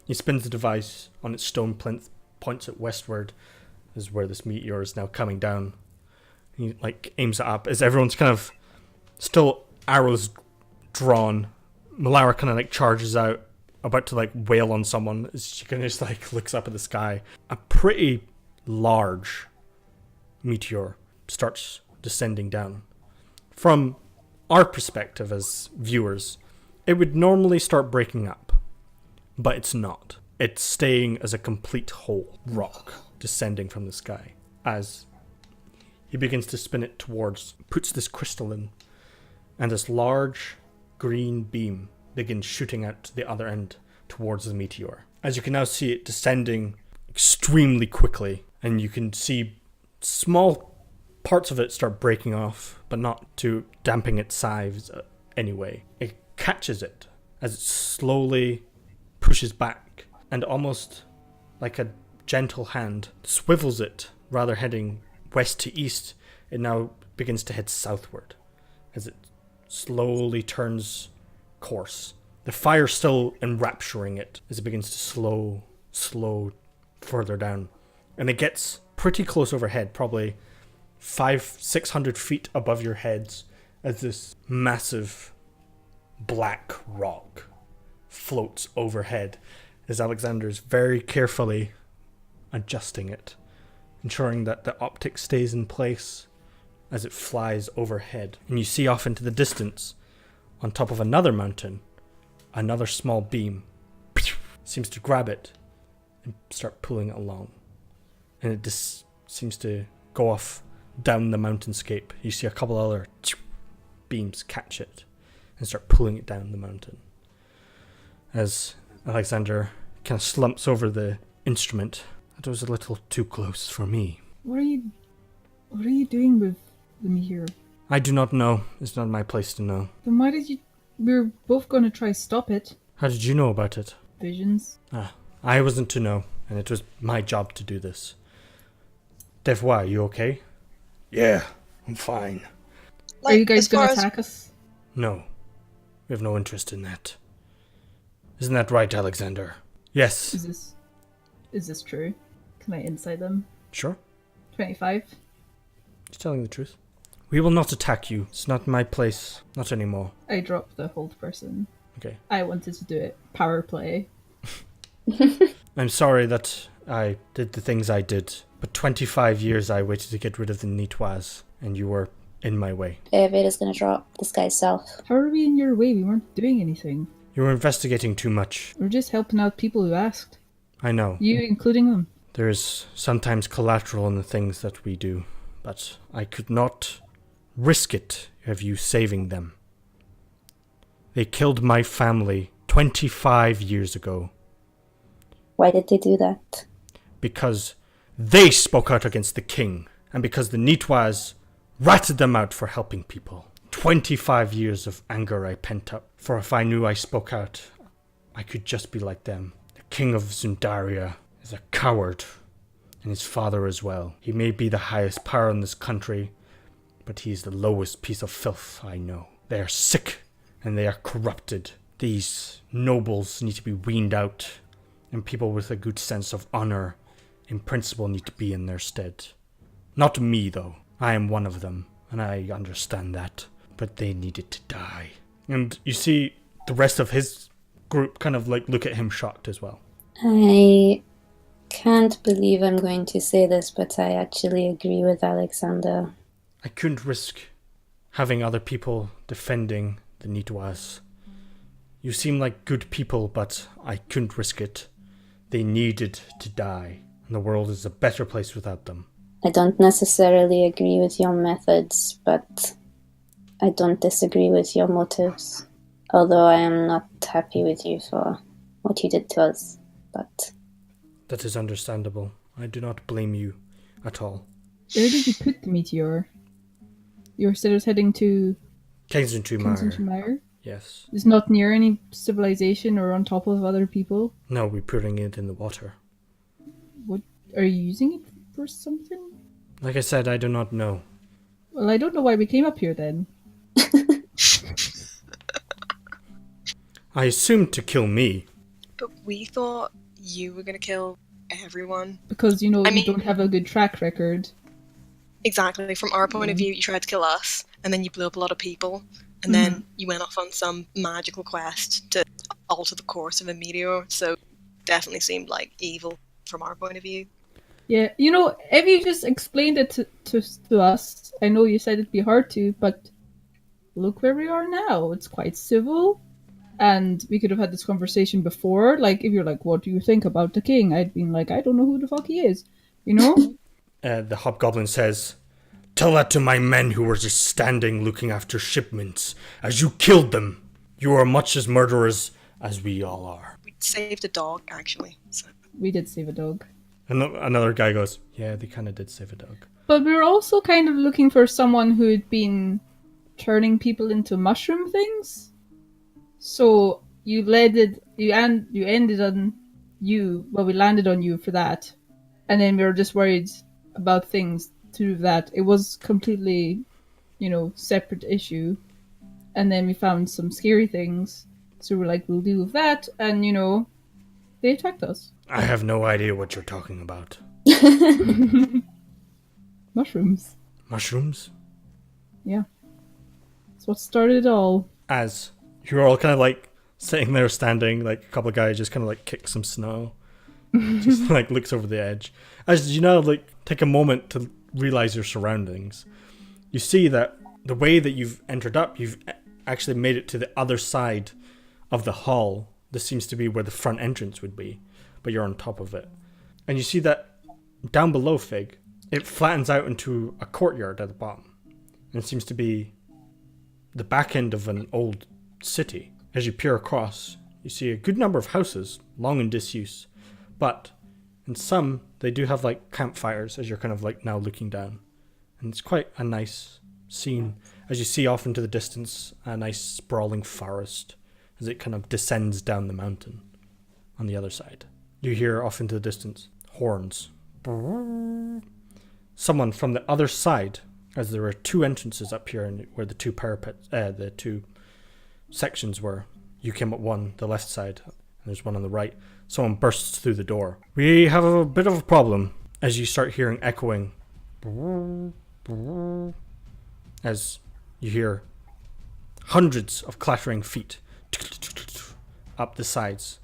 He spins the device on its stone plinth, points it westward, is where this meteor is now coming down. He like aims it up as everyone's kind of still arrows drawn. Malara kind of like charges out, about to like wail on someone, she kind of just like looks up at the sky. A pretty large meteor starts descending down. From our perspective as viewers, it would normally start breaking up, but it's not. It's staying as a complete whole rock descending from the sky as he begins to spin it towards, puts this crystal in, and this large green beam begins shooting out to the other end towards the meteor. As you can now see it descending extremely quickly, and you can see small parts of it start breaking off, but not to damping its size anyway. It catches it as it slowly pushes back, and almost like a gentle hand swivels it, rather heading west to east. It now begins to head southward as it slowly turns course. The fire still enrapturing it as it begins to slow further down. And it gets pretty close overhead, probably 500-600 feet above your heads, as this massive black rock floats overhead as Alexander's very carefully adjusting it, ensuring that the optic stays in place as it flies overhead. And you see off into the distance, on top of another mountain, another small beam seems to grab it and start pulling it along. And it just seems to go off down the mountainscape. You see a couple other beams catch it and start pulling it down the mountain. As Alexander kind of slumps over the instrument. That was a little too close for me. What are you doing with the meteor? I do not know. It's not my place to know. Then why did you... We're both going to try stop it. How did you know about it? Visions. I wasn't to know, and it was my job to do this. Devois, you okay? Yeah, I'm fine. Are you guys going to attack us? No. We have no interest in that. Isn't that right, Alexander? Yes. Is this true? Can I insight them? Sure. 25. He's telling the truth. We will not attack you. It's not my place. Not anymore. I dropped the hold person. Okay. I wanted to do it. Power play. I'm sorry that I did the things I did, but 25 years I waited to get rid of the DYS, and you were in my way. Vader's gonna drop this guy's self. How are we in your way? We weren't doing anything. You were investigating too much. We're just helping out people who asked. I know. You including them. There is sometimes collateral in the things that we do, but I could not risk it of you saving them. They killed my family 25 years ago. Why did they do that? Because they spoke out against the king, and because the DYS ratted them out for helping people. 25 years of anger I pent up, for if I knew I spoke out, I could just be like them. The king of Zundaria is a coward, and his father as well. He may be the highest power in this country, but he is the lowest piece of filth I know. They are sick, and they are corrupted. These nobles need to be weaned out, and people with a good sense of honor and principle need to be in their stead. Not me, though. I am one of them, and I understand that. But they needed to die. And you see the rest of his group kind of like look at him shocked as well. I can't believe I'm going to say this, but I actually agree with Alexander. I couldn't risk having other people defending the DYS. You seem like good people, but I couldn't risk it. They needed to die, and the world is a better place without them. I don't necessarily agree with your methods, but I don't disagree with your motives. Although I am not happy with you for what you did to us, but... That is understandable. I do not blame you at all. Where did you put the meteor? You said it was heading to... Kensington Mire? Yes. It's not near any civilization or on top of other people? No, we're putting it in the water. What? Are you using it for something? Like I said, I do not know. Well, I don't know why we came up here then. I assumed to kill me. But we thought you were going to kill everyone. Because, you mean, don't have a good track record. Exactly. From our point of view, you tried to kill us, and then you blew up a lot of people, and then you went off on some magical quest to alter the course of a meteor, so definitely seemed like evil from our point of view. Yeah, if you just explained it to us, I know you said it'd be hard to, but look where we are now. It's quite civil, and we could have had this conversation before. Like, if you're like, what do you think about the king? I'd been like, I don't know who the fuck he is, The hobgoblin says, "Tell that to my men who were just standing looking after shipments as you killed them. You are much as murderers as we all are." We saved a dog, actually. So. We did save a dog. And another guy goes, "Yeah, they kind of did save a dog." But we were also kind of looking for someone who'd been turning people into mushroom things. So we landed on you for that. And then we were just worried about things to do that. It was completely, separate issue. And then we found some scary things. So we're like, we'll deal with that. And, they attacked us. I have no idea what you're talking about. Mushrooms. Mushrooms? Yeah. That's what started it all. As you're all kind of like sitting there standing, like a couple of guys just kind of like kick some snow. Just like looks over the edge. As you now like take a moment to realize your surroundings, you see that the way that you've entered up, you've actually made it to the other side of the hall. This seems to be where the front entrance would be, but you're on top of it. And you see that down below Fig, it flattens out into a courtyard at the bottom. And it seems to be the back end of an old city. As you peer across, you see a good number of houses, long in disuse. But in some, they do have like campfires as you're kind of like now looking down. And it's quite a nice scene as you see off into the distance a nice sprawling forest as it kind of descends down the mountain on the other side. You hear off into the distance horns. Someone from the other side, as there were two entrances up here where the two parapets, the two sections were. You came up one, the left side, and there's one on the right. Someone bursts through the door. "We have a bit of a problem," as you start hearing echoing. As you hear hundreds of clattering feet up the sides.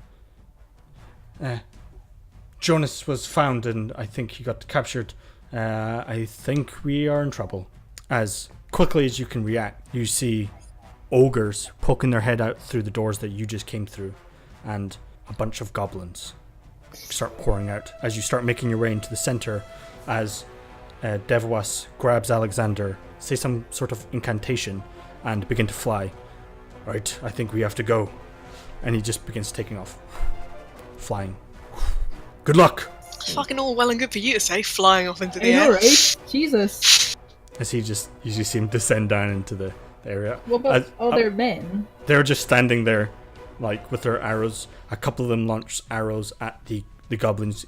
Jonas was found and I think he got captured. I think we are in trouble. As quickly as you can react, you see ogres poking their head out through the doors that you just came through, and a bunch of goblins start pouring out as you start making your way into the center. As DYS grabs Alexander, say some sort of incantation, and begin to fly. "Right, I think we have to go." And he just begins taking off, flying. "Good luck." Fucking all well and good for you to say, flying off into the I know, air. right? Jesus. As you see him descend down into the area. What about other men? They're just standing there, like with their arrows. A couple of them launch arrows at the goblins.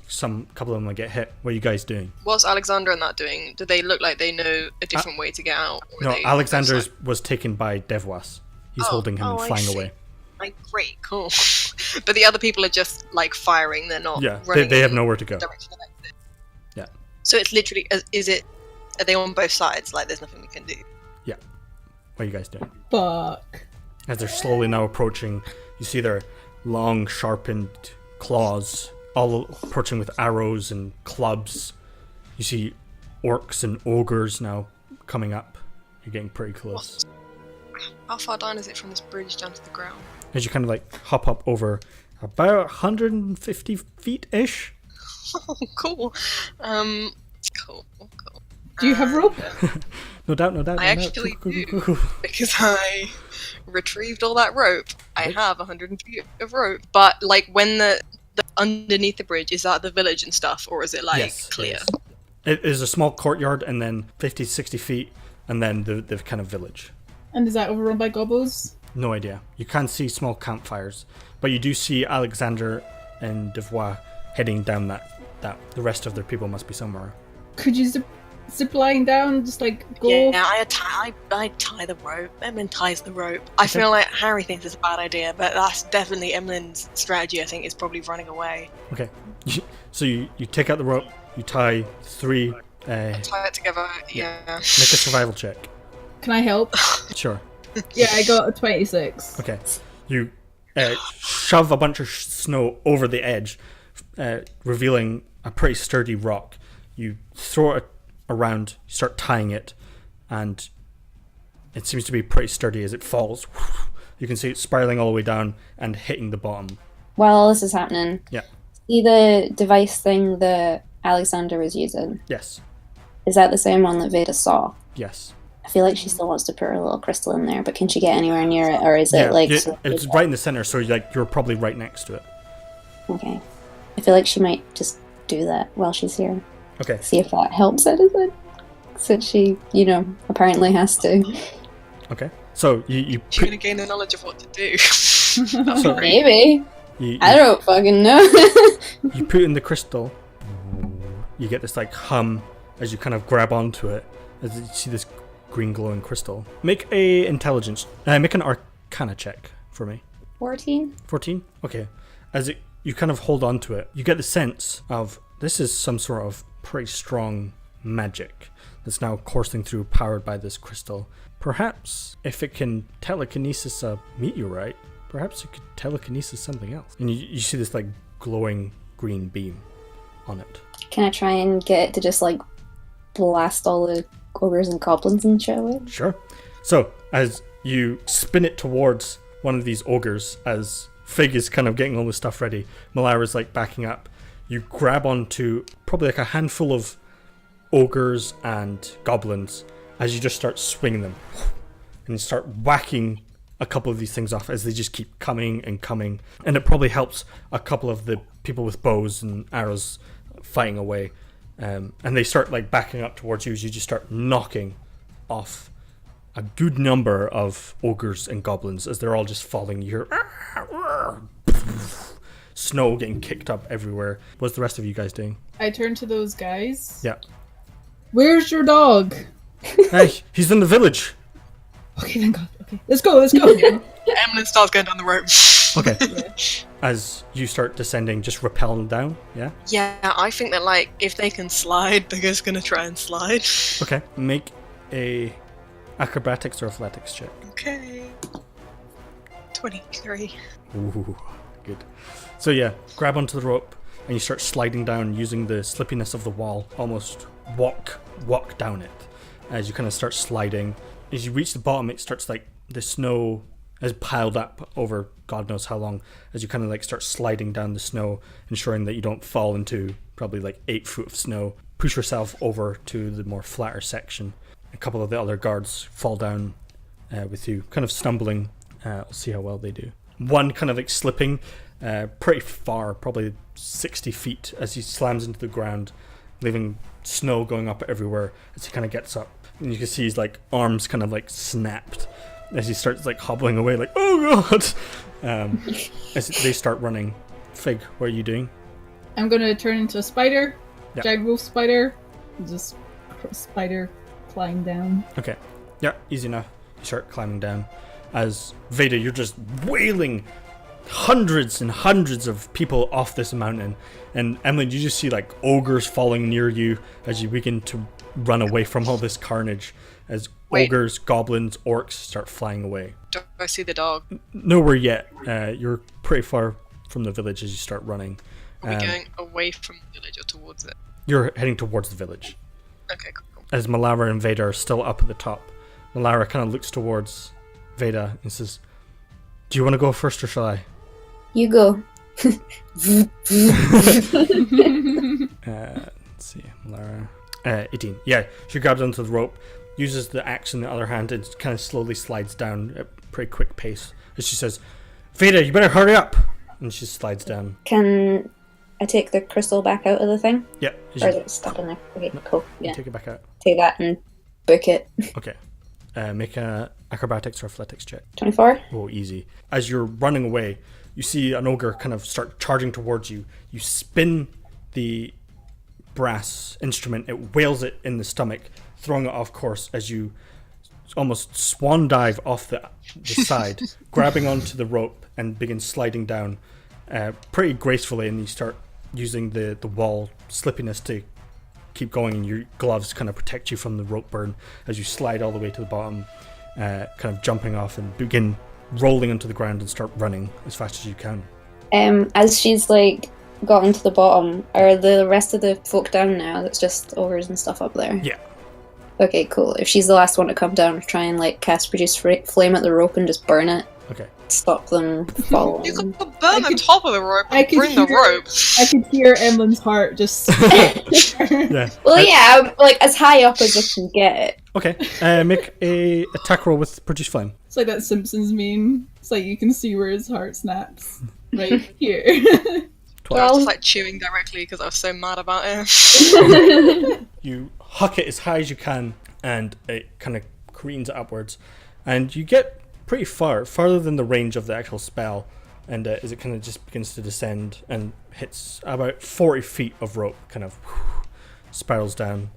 Couple of them get hit. What are you guys doing? What's Alexander and that doing? Do they look like they know a different way to get out? Or No, they Alexander just was taken by DYS. He's holding him and I flying see. away. like, great, cool. But the other people are just like firing. They're not. Yeah, running they have in nowhere to go. the direction of exit. Yeah. So it's literally. Are they on both sides? Like, there's nothing we can do. Yeah. What are you guys doing? Fuck. As they're slowly now approaching, you see their long, sharpened claws, all approaching with arrows and clubs. You see orcs and ogres now coming up. You're getting pretty close. How far down is it from this bridge down to the ground? As you kind of like hop up over about 150 feet-ish. Oh, cool. Cool. Do you have rope? No doubt. I actually do, because I retrieved all that rope. I have 100 feet of rope, but like when the underneath the bridge, is that the village and stuff, or is it like clear? Yes. It is a small courtyard, and then 50, 60 feet, and then the kind of village. And is that overrun by gobos? No idea. You can see small campfires, but you do see Alexander and DYS heading down that. The rest of their people must be somewhere. Could you zip line down, just like go? Yeah, I tie the rope. Emlyn ties the rope. I feel like Harry thinks it's a bad idea, but that's definitely Emlyn's strategy. I think is probably running away. Okay, so you take out the rope. You tie three. Tie it together. Yeah. Make a survival check. Can I help? Sure. Yeah, I got a 26. Okay. You shove a bunch of snow over the edge, revealing a pretty sturdy rock. You throw it around, start tying it, and it seems to be pretty sturdy as it falls. You can see it spiraling all the way down and hitting the bottom. While all this is happening, Yeah. see the device thing that Alexander was using? Yes. Is that the same one that Veda saw? Yes. I feel like she still wants to put her little crystal in there, but can she get anywhere near it, or is it like... it's right in the center, so you're probably right next to it. Okay. I feel like she might just do that while she's here. Okay. See if that helps anything. Since she, apparently has to. Okay. So you You're going to gain the knowledge of what to do. So- Maybe. you I don't fucking know. you put in the crystal. You get this like hum as you kind of grab onto it, as you see this green glowing crystal. Make make an Arcana check for me. 14? 14? Okay. As you kind of hold on to it, you get the sense of this is some sort of pretty strong magic that's now coursing through, powered by this crystal. Perhaps if it can telekinesis a meteorite, perhaps it could telekinesis something else. And you see this like glowing green beam on it. Can I try and get it to just like blast all the ogres and goblins and shit away? Sure. So as you spin it towards one of these ogres, as Fig is kind of getting all this stuff ready, Malara's like backing up. You grab onto probably like a handful of ogres and goblins as you just start swinging them, and you start whacking a couple of these things off as they just keep coming and coming. And it probably helps a couple of the people with bows and arrows fighting away, and they start like backing up towards you as you just start knocking off a good number of ogres and goblins as they're all just falling. You hear snow getting kicked up everywhere. What's the rest of you guys doing? I turn to those guys. Yeah. Where's your dog? Hey, he's in the village. Okay, thank God. Okay, let's go. Emlyn starts going down the rope. Okay. As you start descending, just rappel them down, yeah? Yeah, I think that, like, if they can slide, they're just gonna try and slide. Okay. Make a acrobatics or athletics check. Okay. 23. Ooh, good. So yeah, grab onto the rope and you start sliding down using the slippiness of the wall. Almost walk down it as you kind of start sliding. As you reach the bottom, it starts like the snow has piled up over God knows how long, as you kind of like start sliding down the snow, ensuring that you don't fall into probably like 8 foot of snow. Push yourself over to the more flatter section. A couple of the other guards fall down with you, kind of stumbling. We'll see how well they do. One kind of like slipping pretty far, probably 60 feet, as he slams into the ground, leaving snow going up everywhere as he kind of gets up. And you can see his like arms kind of like snapped as he starts like hobbling away, like, oh god. As they start running. Fig, what are you doing? I'm gonna turn into a spider, Yeah. giant wolf spider, just spider flying down. Okay. Yeah, easy enough. You start climbing down. As Veda, you're just wailing hundreds and hundreds of people off this mountain. And Emily, you just see like ogres falling near you as you begin to run away from all this carnage. As ogres, goblins, orcs start flying away. Do I see the dog? Nowhere yet. You're pretty far from the village as you start running. Are we going away from the village or towards it? You're heading towards the village. Okay, cool. As Malara and Veda are still up at the top. Malara kind of looks towards Veda and says, do you want to go first or shall I? You go. Let's see, Malara. 18. Yeah, she grabs onto the rope, uses the axe in the other hand, and kind of slowly slides down at a pretty quick pace. As she says, Veda, you better hurry up! And she slides down. Can I take the crystal back out of the thing? Yeah. Or is it stuck in there? Okay, cool. Yeah. Take it back out. Take that and book it. Okay. Make a acrobatics or athletics check. 24? Oh, easy. As you're running away, you see an ogre kind of start charging towards you. You spin the brass instrument, it wails it in the stomach, throwing it off course as you almost swan dive off the side, grabbing onto the rope and begin sliding down pretty gracefully, and you start using the wall slippiness to keep going, and your gloves kind of protect you from the rope burn as you slide all the way to the bottom, kind of jumping off and begin rolling onto the ground and start running as fast as you can. As she's like gotten to the bottom, are the rest of the folk down now? That's just ogres and stuff up there. Yeah. Okay, cool. If she's the last one to come down, try and like cast produce flame at the rope and just burn it. Okay. Stop them following. You could burn the top of the rope I and could bring the hear- rope. I could hear Emlyn's heart just. Yeah. Well, yeah, like as high up as I can get. Okay. Make a attack roll with produce flame. It's like that Simpsons meme. It's like you can see where his heart snaps. Right here. I 12. was just like chewing directly because I was so mad about it. You huck it as high as you can, and it kind of careens upwards, and you get pretty farther than the range of the actual spell, and as it kind of just begins to descend and hits about 40 feet of rope, kind of spirals down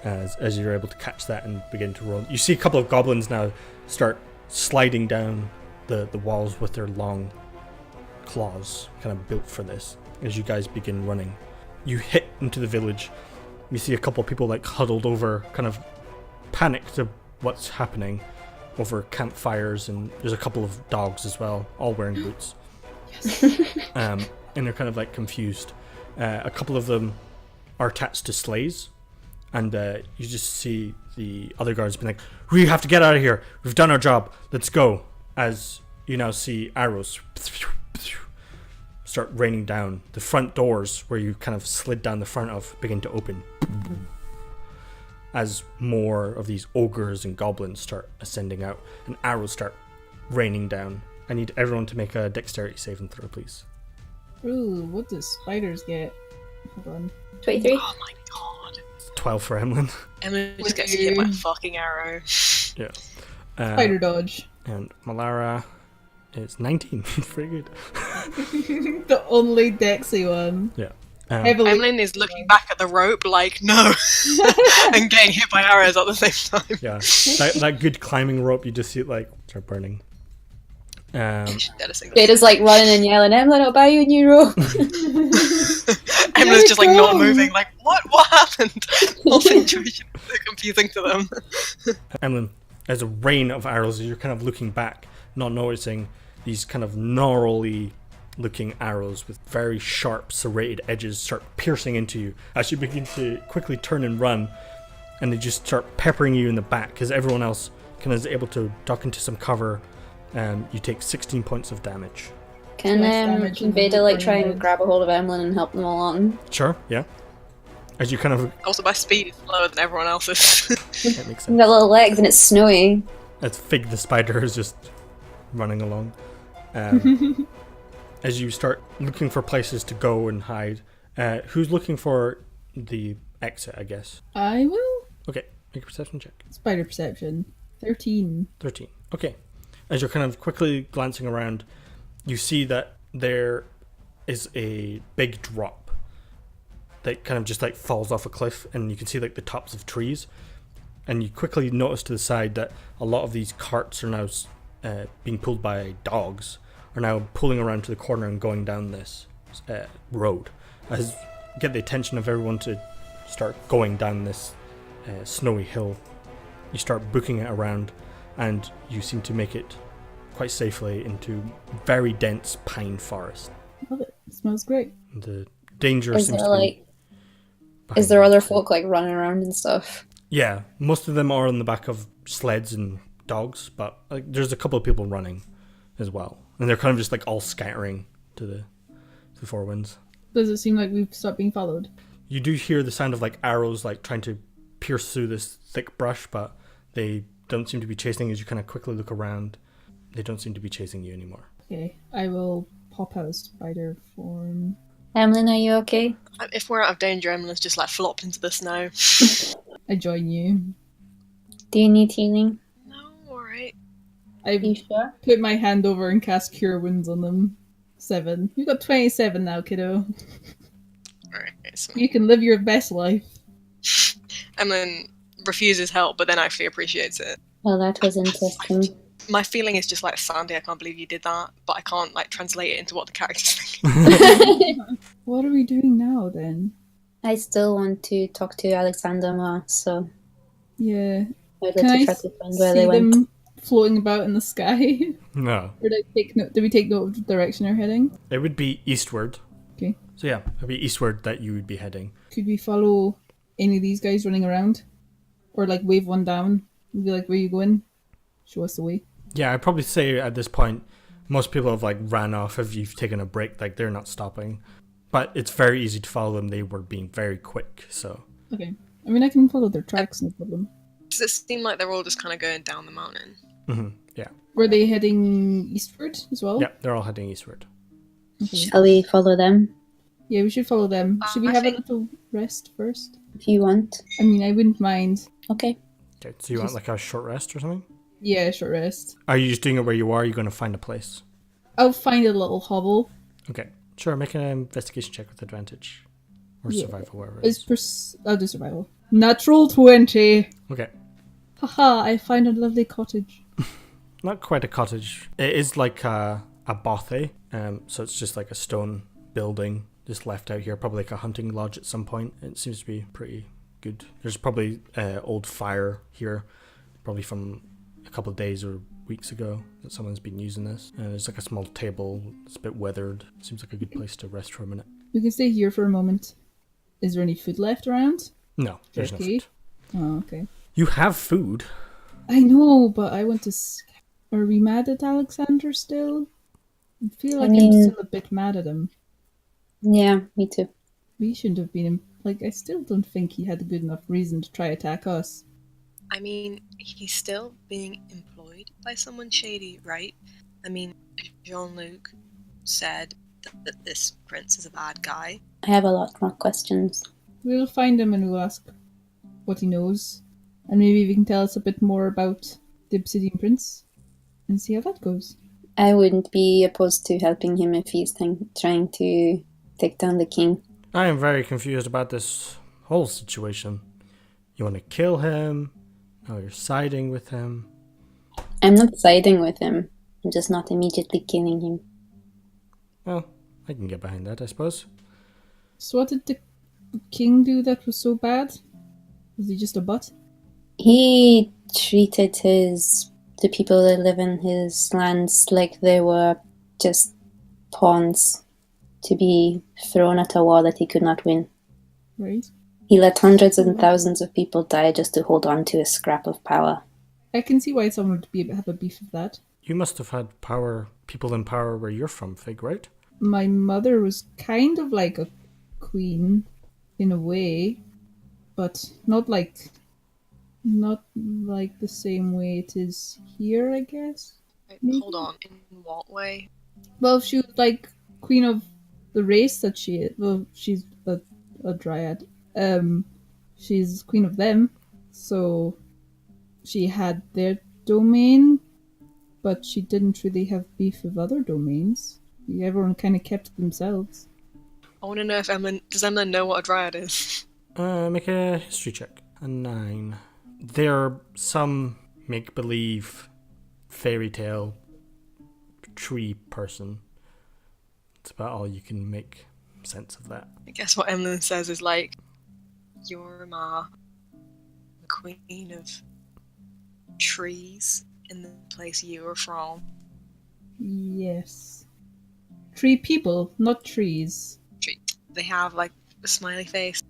as you're able to catch that and begin to roll. You see a couple of goblins now start sliding down the walls with their long claws, kind of built for this, as you guys begin running. You hit into the village. You see a couple of people like huddled over, kind of panicked at what's happening, over campfires, and there's a couple of dogs as well, all wearing boots. And they're kind of like confused. A couple of them are attached to sleighs, and you just see the other guards being like, "We have to get out of here. We've done our job. Let's go." As you now see arrows start raining down. The front doors where you kind of slid down the front of begin to open. As more of these ogres and goblins start ascending out, and arrows start raining down. I need everyone to make a dexterity saving throw, please. Ooh, what does spiders get? Hold on. 23. Oh my god. It's 12 for Emlyn. Emily just gets hit by a fucking arrow. Yeah. Spider dodge. And Malara is 19. Pretty good. The only Dexy one. Yeah. Heavily. Emlyn is looking back at the rope like, no! And getting hit by arrows at the same time. Yeah. That good climbing rope, you just see it like start burning. Jada's like running and yelling, Emlyn, I'll buy you a new rope. Emlyn's just like not moving, like, what happened? The whole situation is so confusing to them. Emlyn, there's a rain of arrows as you're kind of looking back, not noticing these kind of gnarly looking arrows with very sharp serrated edges start piercing into you as you begin to quickly turn and run, and they just start peppering you in the back because everyone else kind of is able to duck into some cover. You take 16 points of damage. Can damage and Veda like try burning and grab a hold of Emlyn and help them along? Sure, yeah. As you kind of... Also, my speed is slower than everyone else's. That makes You've sense. got little legs and it's snowy. As Fig the spider is just running along. As you start looking for places to go and hide, who's looking for the exit, I guess? I will. Okay, make a perception check. Spider perception. 13. 13. Okay. As you're kind of quickly glancing around, you see that there is a big drop that kind of just like falls off a cliff, and you can see like the tops of trees. And you quickly notice to the side that a lot of these carts are now being pulled by dogs, are now pulling around to the corner and going down this road. As you get the attention of everyone to start going down this snowy hill, you start booking it around, and you seem to make it quite safely into very dense pine forest. Love it. It smells great. The danger Is seems there to be like behind is there you. other folk like running around and stuff? Yeah, most of them are on the back of sleds and dogs, but like there's a couple of people running as well, and they're kind of just like all scattering to the four winds. Does it seem like we've stopped being followed? You do hear the sound of like arrows like trying to pierce through this thick brush, but they don't seem to be chasing. As you kind of quickly look around, they don't seem to be chasing you anymore. Okay, I will pop out spider form. Emlyn, are you okay? If we're out of danger, Emlyn's just like flopped into the snow. I join you. Do you need healing? No, alright. Are I you sure? put my hand over and cast Cure Wounds on them. 7. You got 27 now, kiddo. Alright, so You can live your best life. Emlyn refuses help, but then actually appreciates it. Well, that was interesting. My feeling is just like, Sandy, I can't believe you did that, but I can't like translate it into what the character's thinking. What are we doing now then? I still want to talk to Alexander more, so Yeah. I'd Can like I to try to find where see they went. them floating about in the sky? No. Or did we take note of the direction they're heading? It would be eastward. Okay. So yeah, it would be eastward that you would be heading. Could we follow any of these guys running around? Or like wave one down and be like, where you going? Show us the way. Yeah, I'd probably say at this point, most people have like ran off if you've taken a break, like they're not stopping. But it's very easy to follow them. They were being very quick, so. Okay. I mean, I can follow their tracks, no problem. Does it seem like they're all just kind of going down the mountain? Yeah. Were they heading eastward as well? Yeah, they're all heading eastward. Okay. Shall we follow them Yeah, we should follow them. Should we I have a think- little rest first? if you want? I mean, I wouldn't mind. Okay. Okay, so you want like a short rest or something? Yeah, short rest. Are you just doing it where you are? Or are you going to find a place? I'll find a little hovel. Okay, sure, make an investigation check with advantage. Or Yeah. survival, whatever it is. I'll do survival. Natural 20. Okay, Haha, I find a lovely cottage. not quite a cottage. It is like a bothy, so it's just like a stone building just left out here, probably like a hunting lodge at some point. It seems to be pretty good. There's probably old fire here, probably from a couple of days or weeks ago that someone's been using this. And there's like a small table. It's a bit weathered. Seems like a good place to rest for a minute. We can stay here for a moment. Is there any food left around? No, there's no Okay. food. Oh, okay. You have food. I know, but I want to... Are we mad at Alexander still? I feel like I'm mean- still a bit mad at him. Yeah, me too. We shouldn't have been... Like, I still don't think he had a good enough reason to try attack us. I mean, he's still being employed by someone shady, right? I mean, Jean-Luc said that this prince is a bad guy. I have a lot more questions. We'll find him and we'll ask what he knows. And maybe he can tell us a bit more about the Obsidian Prince. And see how that goes. I wouldn't be opposed to helping him if he's trying to take down the king. I am very confused about this whole situation. You want to kill him? Oh, you're siding with him. I'm not siding with him. I'm just not immediately killing him. Well, I can get behind that, I suppose. So what did the king do that was so bad? Was he just a butt? He treated the people that live in his lands like they were just pawns to be thrown at a war that he could not win. Right. He let hundreds and thousands of people die just to hold on to a scrap of power. I can see why someone would have a beef with that. You must have had people in power where you're from, Fig, right? My mother was kind of like a queen, in a way, but not like the same way it is here, I guess. Wait, Maybe. hold on, in what way? Well, she was like queen of the race that she is. Well, she's a dryad. She's queen of them, so she had their domain, but she didn't really have beef with other domains. Everyone kind of kept to themselves. I want to know if does Emlyn know what a dryad is? Make a history check. A 9. They're some make-believe fairy tale tree person. It's about all you can make sense of that. I guess what Emlyn says is like, you're the queen of trees in the place you are from. Yes. Tree people, not trees. They have like a smiley face.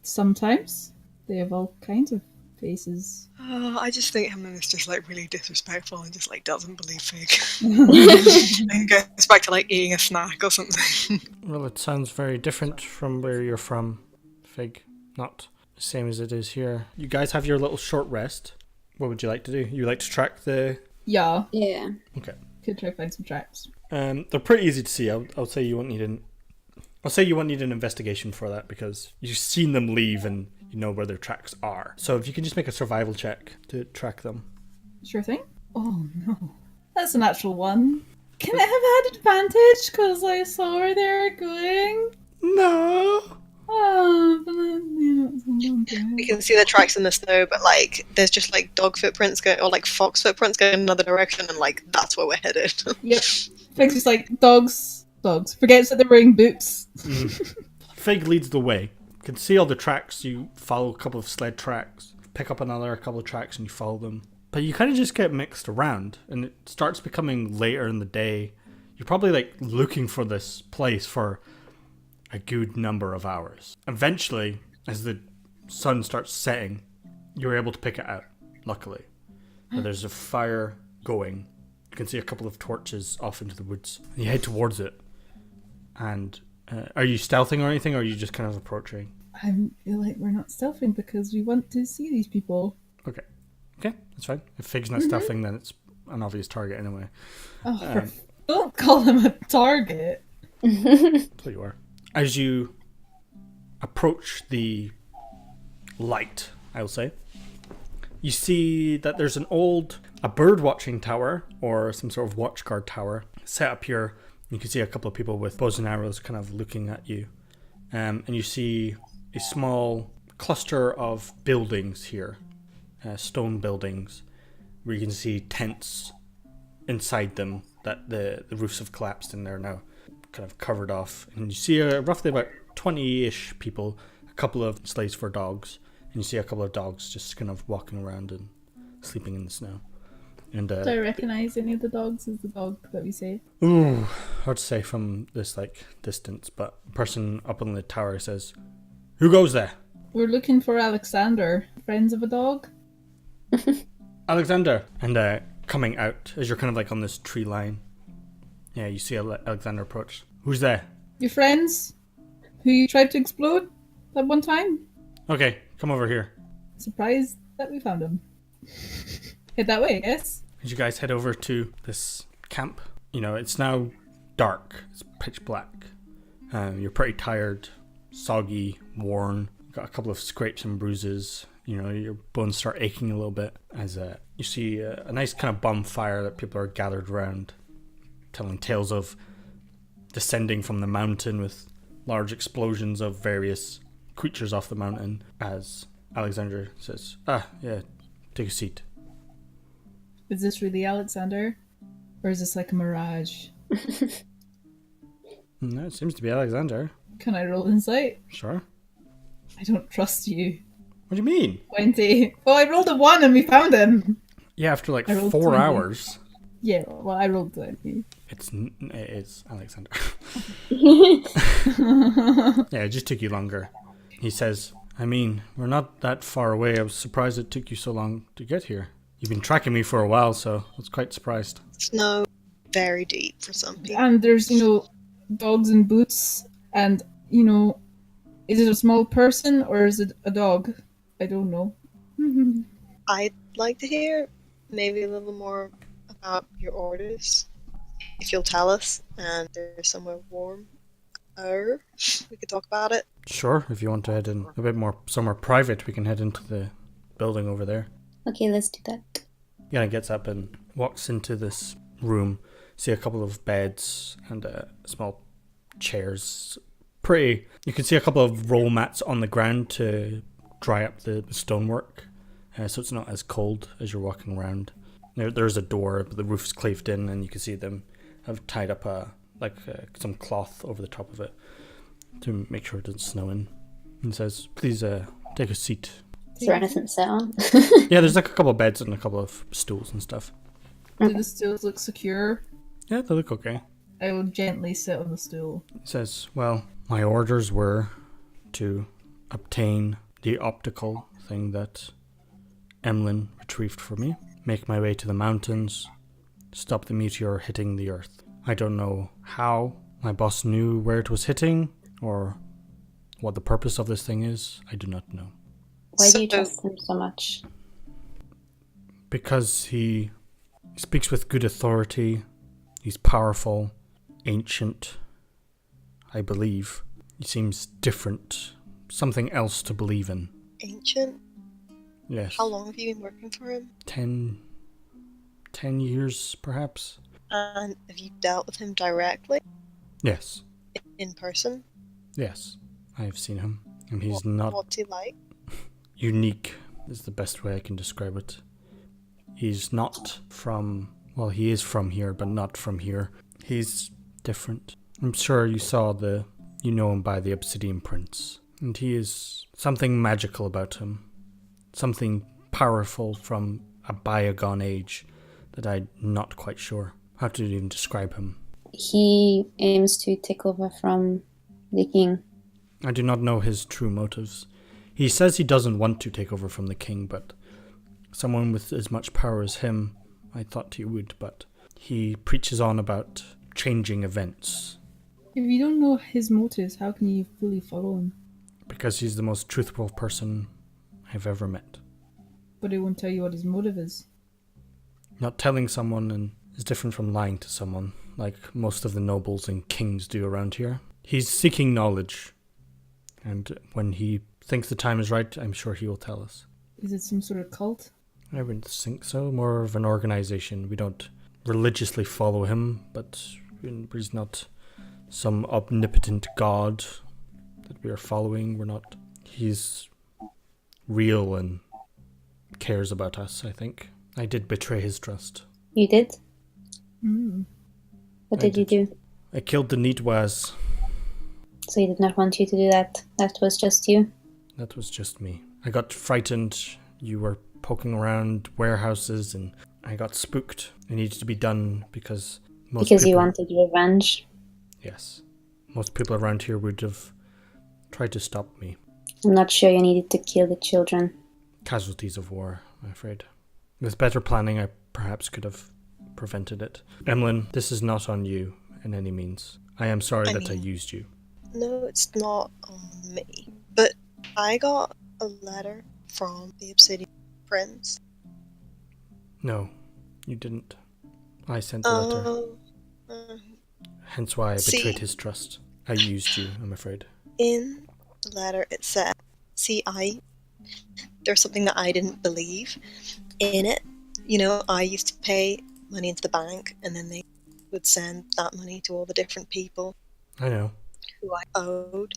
Sometimes they have all kinds of faces. Oh, I just think Emlyn is just like really disrespectful and just like doesn't believe Fig. And goes back to like eating a snack or something. Well, it sounds very different from where you're from, Fig. Not the same as it is here. You guys have your little short rest. What would you like to do? You like to track the... Yeah, Yeah. Okay. could try to find some tracks. They're pretty easy to see. I'll say you won't need an investigation for that because you've seen them leave and you know where their tracks are. So if you can just make a survival check to track them. Sure thing. Oh no. That's a natural one. Can I have had advantage because I saw where they were going? No. Oh, but then, you We know, can see the tracks in the snow, but like there's just like dog footprints going or like fox footprints going in another direction, and like that's where we're headed. Yep. Fix is like dogs. Forgets that they're wearing boots. Fig leads the way. You can see all the tracks. You follow a couple of sled tracks, pick up a couple of tracks, and you follow them. But you kind of just get mixed around, and it starts becoming later in the day. You're probably like looking for this place for a good number of hours. Eventually, as the sun starts setting, you're able to pick it out, luckily. But there's a fire going. You can see a couple of torches off into the woods. And you head towards it. And are you stealthing or anything, or are you just kind of approaching? I feel like we're not stealthing because we want to see these people. Okay. Okay, that's fine. If Fig's not stealthing, then it's an obvious target anyway. Oh, don't call him a target. That's what you are. As you approach the light, I'll say, you see that there's a bird watching tower or some sort of watch guard tower set up here. You can see a couple of people with bows and arrows kind of looking at you. And you see a small cluster of buildings here, stone buildings, where you can see tents inside them that the roofs have collapsed and they're now kind of covered off. And you see roughly about 20-ish people, a couple of sleighs for dogs, and you see a couple of dogs just kind of walking around and sleeping in the snow. And Do I recognize any of the dogs as the dog that we saved? ooh, hard to say from this like distance, but a person up on the tower says, "Who goes there?" We're looking for Alexander. Friends of a dog? Alexander. And coming out as you're kind of like on this tree line. Yeah, you see Alexander approach. Who's there? Your friends? Who you tried to explode that one time? Okay, come over here. Surprised that we found him. Head that way, yes? As you guys head over to this camp, you know, it's now dark. It's pitch black. You're pretty tired, soggy, worn. You've got a couple of scrapes and bruises. You know, your bones start aching a little bit as you see a nice kind of bonfire that people are gathered around, telling tales of descending from the mountain with large explosions of various creatures off the mountain. As Alexander says, yeah, take a seat. Is this really Alexander? Or is this like a mirage? No, it seems to be Alexander. Can I roll insight? Sure. I don't trust you. What do you mean? 20. Well, I rolled a 1 and we found him. Yeah, after like I rolled 4 20. hours. Yeah, well, I rolled 20. It's Alexander. Yeah, it just took you longer. He says, I mean, we're not that far away. I was surprised it took you so long to get here. You've been tracking me for a while, so I was quite surprised. Snow very deep for some people. And there's, dogs in boots. And, is it a small person or is it a dog? I don't know. I'd like to hear maybe a little more about your orders, if you'll tell us, and there's somewhere warm. We could talk about it. Sure, if you want to head in a bit more somewhere private, we can head into the building over there. Okay, let's do that. Yana gets up and walks into this room. See a couple of beds and small chairs. You can see a couple of roll mats on the ground to dry up the stonework, so it's not as cold as you're walking around. There's a door, but the roof's claved in, and you can see them have tied up some cloth over the top of it to make sure it doesn't snow in. And says, "Please take a seat." Is there anything to sit on? Yeah, there's like a couple of beds and a couple of stools and stuff. Do the stools look secure? Yeah, they look okay. I will gently sit on the stool. He says, well, my orders were to obtain the optical thing that Emlyn retrieved for me, make my way to the mountains, stop the meteor hitting the earth. I don't know how my boss knew where it was hitting or what the purpose of this thing is. I do not know. Why do you trust him so much? Because he speaks with good authority. He's powerful, ancient, I believe. He seems different. Something else to believe in. Ancient? Yes. How long have you been working for him? 10 years, perhaps? And have you dealt with him directly? Yes. In person? Yes. I have seen him. And he's not What's he like? unique, is the best way I can describe it. He's not from... Well, he is from here, but not from here. He's different. I'm sure you know him by the Obsidian Prince. And he is something magical about him. Something powerful from a bygone age that I'm not quite sure how to even describe him. He aims to take over from the king. I do not know his true motives. He says he doesn't want to take over from the king, but someone with as much power as him, I thought he would, but he preaches on about changing events If you don't know his motives, how can you fully follow him? because he's the most truthful person I've ever met. But he won't tell you what his motive is. Not telling someone is different from lying to someone, like most of the nobles and kings do around here. He's seeking knowledge, and when he thinks the time is right, I'm sure he will tell us. Is it some sort of cult? I wouldn't think so. More of an organization. We don't religiously follow him, but he's not some omnipotent god that we are following. We're not. He's real and cares about us, I think. I did betray his trust. You did? Mm. What I did you do? I killed the DYS. So he did not want you to do that. That was just you. That was just me. I got frightened. You were poking around warehouses and I got spooked. It needed to be done because Because you wanted revenge. Yes. Most people around here would have tried to stop me. I'm not sure you needed to kill the children. Casualties of war, I'm afraid. With better planning, I perhaps could have prevented it. Emlyn, this is not on you in any means. I am sorry that I used you. No, it's not on me. But I got a letter from the Obsidian Prince. No, you didn't. I sent the letter. Oh. Hence why I betrayed See. his trust. I used you, I'm afraid. In the letter it said, there's something that I didn't believe in it. You know, I used to pay money into the bank and then they would send that money to all the different people I know. who I owed.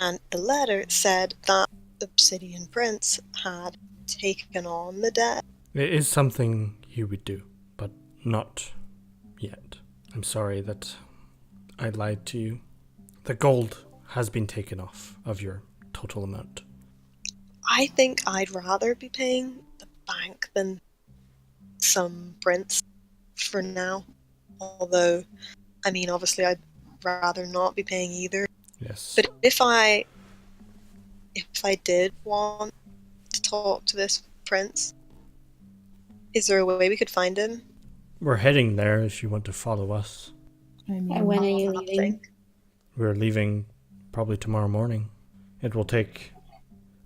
And the letter said that the Obsidian Prince had taken on the debt. It is something you would do, but not yet. I'm sorry that I lied to you. The gold has been taken off of your total amount. I think I'd rather be paying the bank than some prince for now. Although, I mean, obviously I'd rather not be paying either. Yes. But if I did want to talk to this prince, is there a way we could find him? We're heading there if you want to follow us. I mean, And when are you I'll have to leaving? think. We're leaving probably tomorrow morning. It will take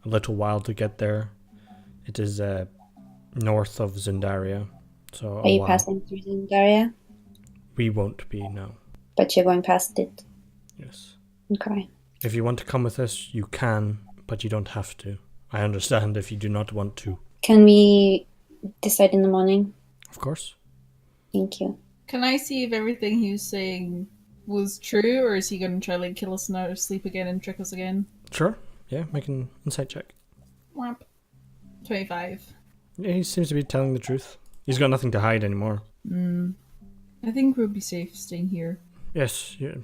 a little while to get there. It is north of Zendaria, so Are you passing through Zendaria? We won't be, no. But you're going past it. Yes. Okay. If you want to come with us, you can, but you don't have to. I understand if you do not want to. Can we decide in the morning? Of course. Thank you. can I see if everything he was saying was true, or is he going to try to kill us in our sleep again and trick us again? Sure. Yeah, make an insight check. Whomp. 25. Yeah, he seems to be telling the truth. He's got nothing to hide anymore. I think we'll be safe staying here. Yes, yeah.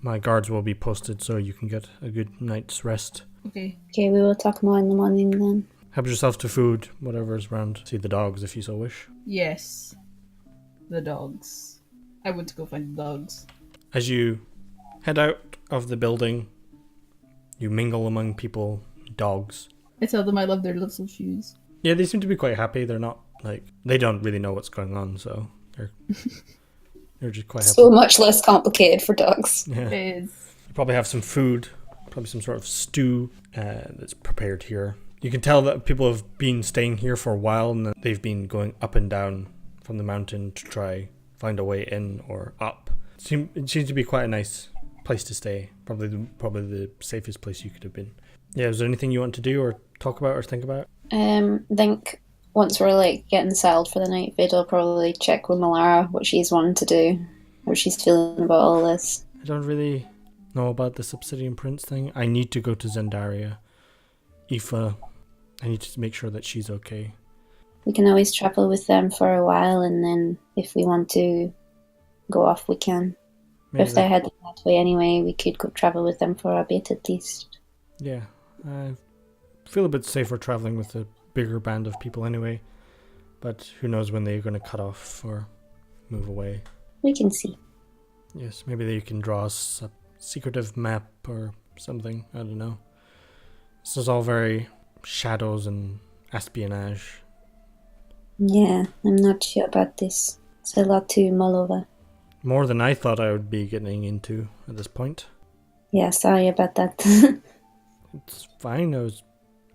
My guards will be posted so you can get a good night's rest. Okay. Okay, we will talk more in the morning then. Help yourself to food, whatever is around. See the dogs if you so wish. Yes. The dogs. I went to go find the dogs. As you head out of the building, you mingle among people, dogs. I tell them I love their little shoes. Yeah, they seem to be quite happy. They're not, they don't really know what's going on, so they're just quite happy. So much less complicated for dogs. Yeah. It is. You probably have some food, probably some sort of stew that's prepared here. You can tell that people have been staying here for a while and that they've been going up and down from the mountain to try find a way in or up. It seems to be quite a nice place to stay. Probably the safest place you could have been. Yeah, is there anything you want to do or talk about or think about? I think once we're getting settled for the night, Vid'll probably check with Malara what she's wanting to do, what she's feeling about all this. I don't really know about this Obsidian Prince thing. I need to go to Zendaria. Aoife, I need to make sure that she's okay. We can always travel with them for a while, and then if we want to go off, we can. Maybe If they're heading that way anyway, we could go travel with them for a bit at least. Yeah, I feel a bit safer traveling with a bigger band of people anyway. But who knows when they're going to cut off or move away. We can see. Yes, maybe they can draw us a secretive map or something. I don't know. This is all very shadows and espionage. Yeah, I'm not sure about this. It's a lot to mull over. More than I thought I would be getting into at this point. Yeah, sorry about that. It's fine. I was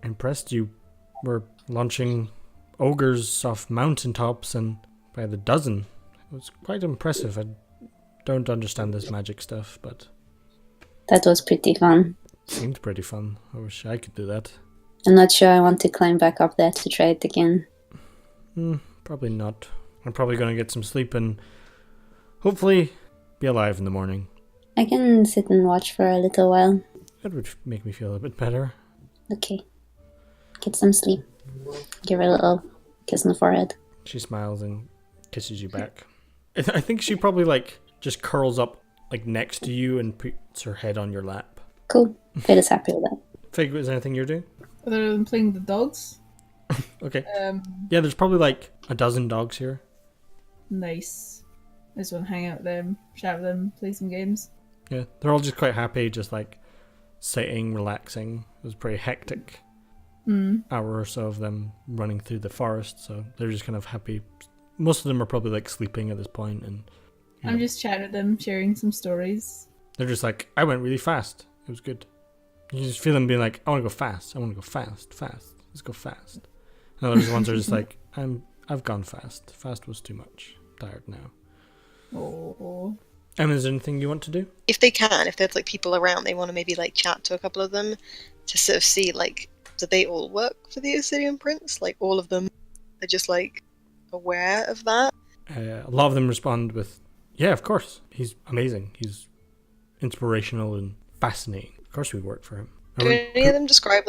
impressed. You were launching ogres off mountaintops and by the dozen. It was quite impressive. I don't understand this magic stuff, but That was pretty fun. it seemed pretty fun. I wish I could do that. I'm not sure I want to climb back up there to try it again. Probably not. I'm probably going to get some sleep and hopefully be alive in the morning. I can sit and watch for a little while. That would make me feel a bit better. Okay. Get some sleep. Give her a little kiss on the forehead. She smiles and kisses you back. I think she probably just curls up next to you and puts her head on your lap. Cool. Fate is happy with that. Fig, is there anything you're doing? Other than playing the dogs. Okay. Yeah, there's probably a dozen dogs here. Nice. I just want to hang out with them, chat with them, play some games. Yeah, they're all just quite happy, just sitting, relaxing. It was a pretty hectic hour or so of them running through the forest, so they're just kind of happy. Most of them are probably sleeping at this point, and I'm just chatting with them, sharing some stories. they're just I went really fast. It was good. You just feel them being I want to go fast. I want to go fast. Let's go fast. And other ones are just I've gone fast. Fast was too much. Tired now. Oh. Is there anything you want to do? If they can, if there's people around, they want to maybe chat to a couple of them to sort of see do they all work for the Obsidian Prince? All of them are just aware of that. A lot of them respond with, "Yeah, of course. He's amazing. He's inspirational and fascinating. Of course, we work for him." Do any of them describe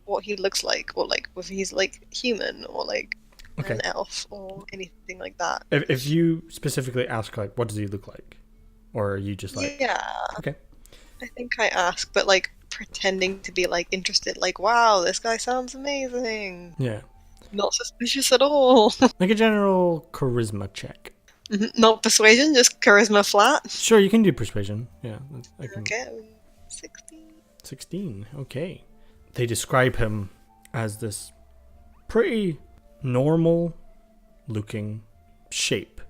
what he looks like, or if he's human or Okay. an elf or anything like that? If you specifically ask, what does he look like, or are you just Yeah. okay? I think I asked, but pretending to be interested, wow, this guy sounds amazing. Yeah, Not suspicious at all. a general charisma check. Not persuasion, just charisma flat. Sure, you can do persuasion. Yeah, I can. Okay, 16. 16. Okay. They describe him as this pretty normal looking shape.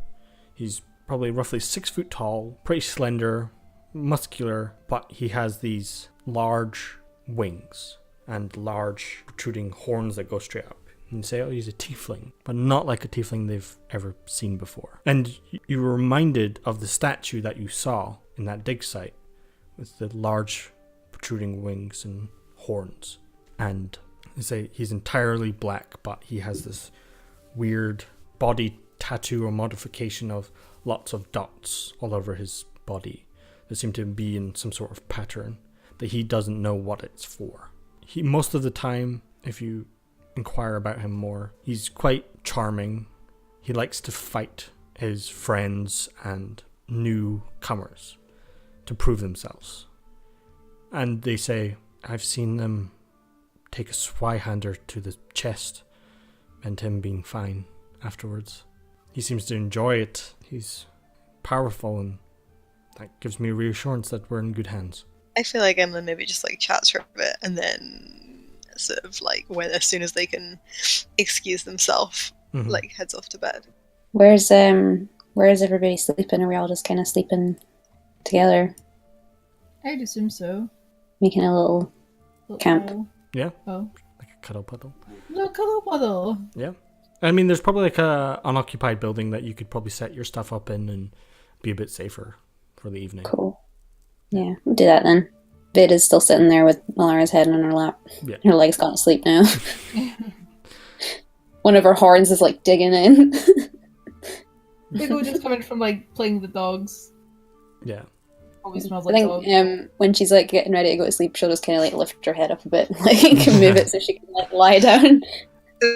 He's probably roughly 6 foot tall, pretty slender, muscular, but he has these large wings and large protruding horns that go straight up. And say, oh, he's a tiefling, but not like a tiefling they've ever seen before. And you were reminded of the statue that you saw in that dig site with the large protruding wings and horns. And they say he's entirely black, but he has this weird body tattoo or modification of lots of dots all over his body that seem to be in some sort of pattern that he doesn't know what it's for. Most of the time, if you inquire about him more, he's quite charming. He likes to fight his friends and newcomers to prove themselves. And they say, I've seen them take a Swyhander to the chest and him being fine afterwards. He seems to enjoy it. He's powerful, and that gives me reassurance that we're in good hands. I feel like Emma maybe just chats for a bit and then sort of when as soon as they can excuse themselves, heads off to bed. Where's everybody sleeping? Are we all just kind of sleeping together, I'd assume so. making a little camp? Cuddle. Yeah, Oh. like a cuddle puddle. No cuddle puddle. Yeah. I mean, there's probably a unoccupied building that you could probably set your stuff up in and be a bit safer for the evening. Cool. Yeah, we'll do that then. Veda's still sitting there with Malara's head on her lap. Yeah. Her leg's gone to sleep now. One of her horns is digging in. People just coming from playing with the dogs. Yeah. Always smells I like dog. think when she's getting ready to go to sleep, she'll just kind of lift her head up a bit, and move it so she can lie down.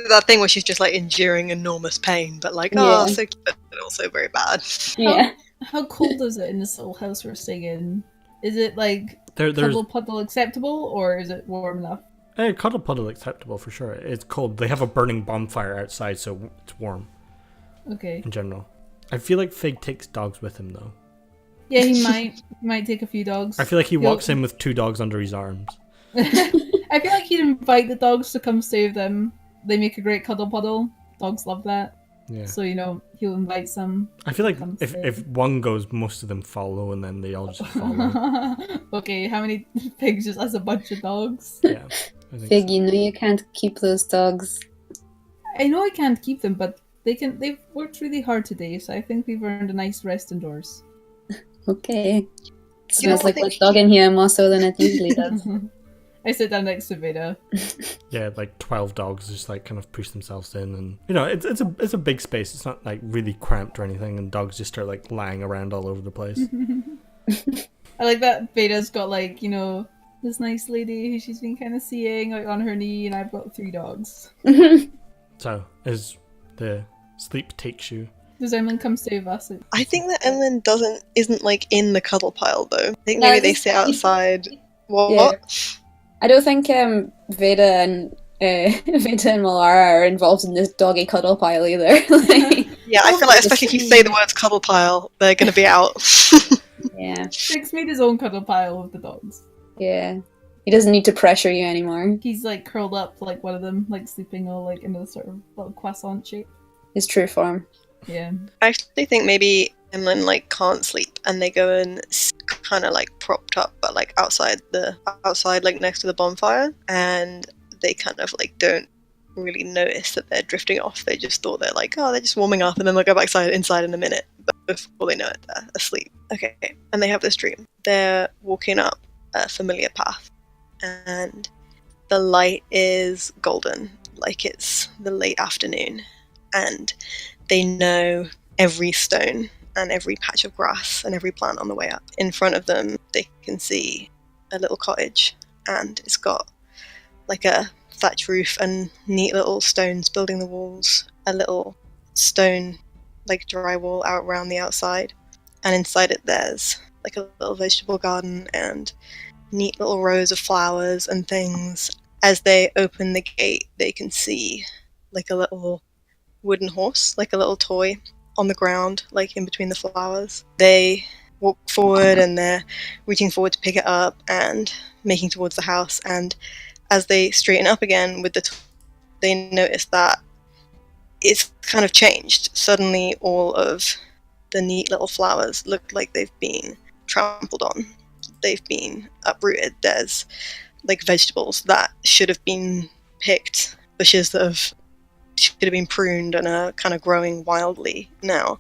That thing where she's just enduring enormous pain, but Yeah. so cute, but also very bad. Yeah. How cold is it in this little house we're staying in? Is it There's cuddle puddle acceptable, or is it warm enough? Cuddle puddle acceptable for sure. It's cold. They have a burning bonfire outside, so it's warm Okay. in general. I feel like Fig takes dogs with him though. Yeah, he might take a few dogs. I feel like he walks in with 2 dogs under his arms. I feel like he'd invite the dogs to come stay with them. They make a great cuddle puddle. Dogs love that. Yeah. So, he'll invite some. I feel like Come if stay. if one goes, most of them follow, and then they all just follow. Okay, how many pigs just has a bunch of dogs? Yeah. I think Fig, so. you know you can't keep those dogs. I know I can't keep them, but they've worked really hard today, so I think we've earned a nice rest indoors. Okay. It You know smells what like I less think- dog in here more so than it usually does. I sit down next to Veda. Yeah, like 12 dogs just like kind of push themselves in, and it's a big space. It's not like really cramped or anything, and dogs just start like lying around all over the place. I like that Veda's got this nice lady who she's been kind of seeing on her knee, and I've got 3 dogs. So as the sleep takes you, Does Emlyn come stay with us? I think that Emlyn isn't like in the cuddle pile though. I think No, maybe they just- sit outside. What? Yeah. I don't think Veda and Malara are involved in this doggy cuddle pile either. Like, Yeah, I feel like especially if you say the words cuddle pile, they're gonna be out. yeah, Fix made his own cuddle pile with the dogs. yeah. He doesn't need to pressure you anymore. He's like curled up like one of them, like sleeping all like in a sort of little croissant shape. His true form. Yeah. I actually think maybe Emlyn like can't sleep, and they go and kind of like propped up, but like outside like next to the bonfire, and they kind of like don't really notice that they're drifting off. They just thought they're like, oh, they're just warming up, and then they'll go back inside in a minute. But before they know it, they're asleep. Okay, and they have this dream. They're walking up a familiar path, and the light is golden, like it's the late afternoon, and they know every stone and every patch of grass and every plant on the way up. In front of them, they can see a little cottage, and it's got like a thatch roof and neat little stones building the walls, a little stone like drywall out around the outside, and inside it there's like a little vegetable garden and neat little rows of flowers and things. As they open the gate, they can see like a little wooden horse, like a little toy on the ground, like in between the flowers. They walk forward, and they're reaching forward to pick it up and making towards the house, and as they straighten up again with they notice that it's kind of changed. Suddenly all of the neat little flowers look like they've been trampled on. They've been uprooted. There's like vegetables that should have been picked, bushes that should have been pruned and are kind of growing wildly now.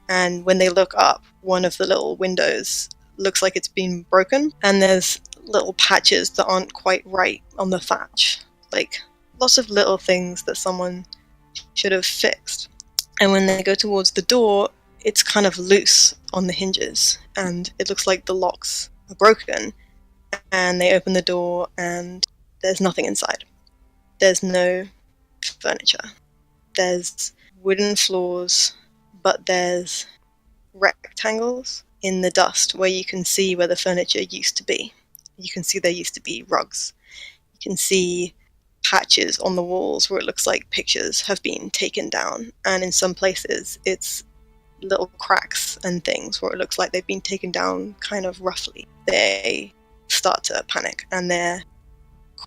And when they look up, one of the little windows looks like it's been broken, and there's little patches that aren't quite right on the thatch, like lots of little things that someone should have fixed. And when they go towards the door, it's kind of loose on the hinges, and it looks like the locks are broken. And they open the door, and there's nothing inside. There's no furniture. There's wooden floors, but there's rectangles in the dust where you can see where the furniture used to be. You can see there used to be rugs. You can see patches on the walls where it looks like pictures have been taken down, and in some places it's little cracks and things where it looks like they've been taken down kind of roughly. They start to panic, and they're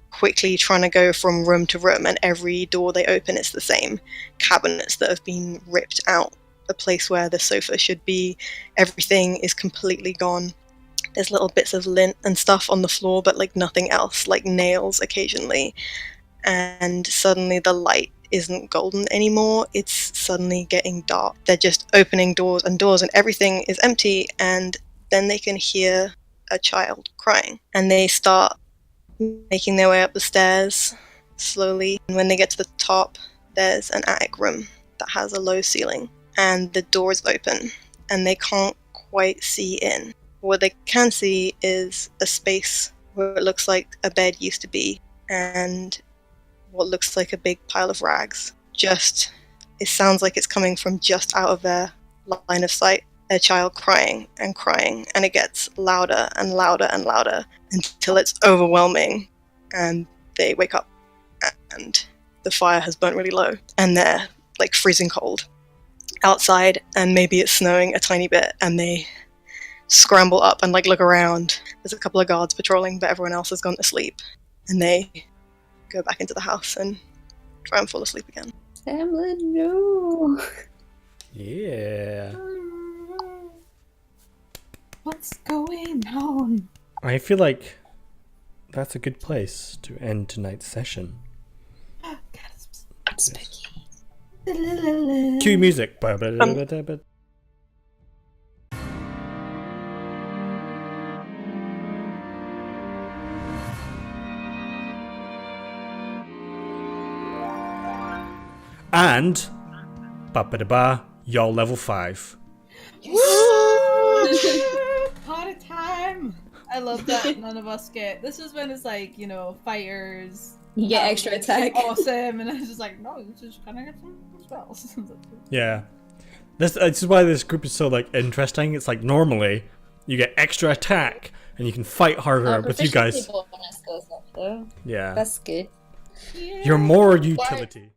quickly trying to go from room to room, and every door they open it's the same. Cabinets that have been ripped out, a place where the sofa should be, everything is completely gone. There's little bits of lint and stuff on the floor, but like nothing else, like nails occasionally. And suddenly the light isn't golden anymore, it's suddenly getting dark. They're just opening doors, and everything is empty, and then they can hear a child crying, and they start making their way up the stairs slowly. And when they get to the top, there's an attic room that has a low ceiling, and the door is open, and they can't quite see in. What they can see is a space where it looks like a bed used to be, and what looks like a big pile of rags. It sounds like it's coming from just out of their line of sight. A child crying and crying, and it gets louder and louder and louder until it's overwhelming, and they wake up and the fire has burnt really low and they're like freezing cold outside, and maybe it's snowing a tiny bit, and they scramble up and like look around. There's a couple of guards patrolling, but everyone else has gone to sleep, and they go back into the house and try and fall asleep again. Hamlet, no. Yeah. What's going on? I feel like that's a good place to end tonight's session. Spooky. Cue music. And ba-ba-da-ba, y'all level 5. Party time! I love that none of us get. This is when it's like, you know, fighters. You get extra attack. Awesome, and I was just like, no, you just kind of get some spells. Yeah. This is why this group is so like interesting. It's like normally you get extra attack and you can fight harder with you guys. Bonus goes up, though. Yeah. That's good. You're more utility.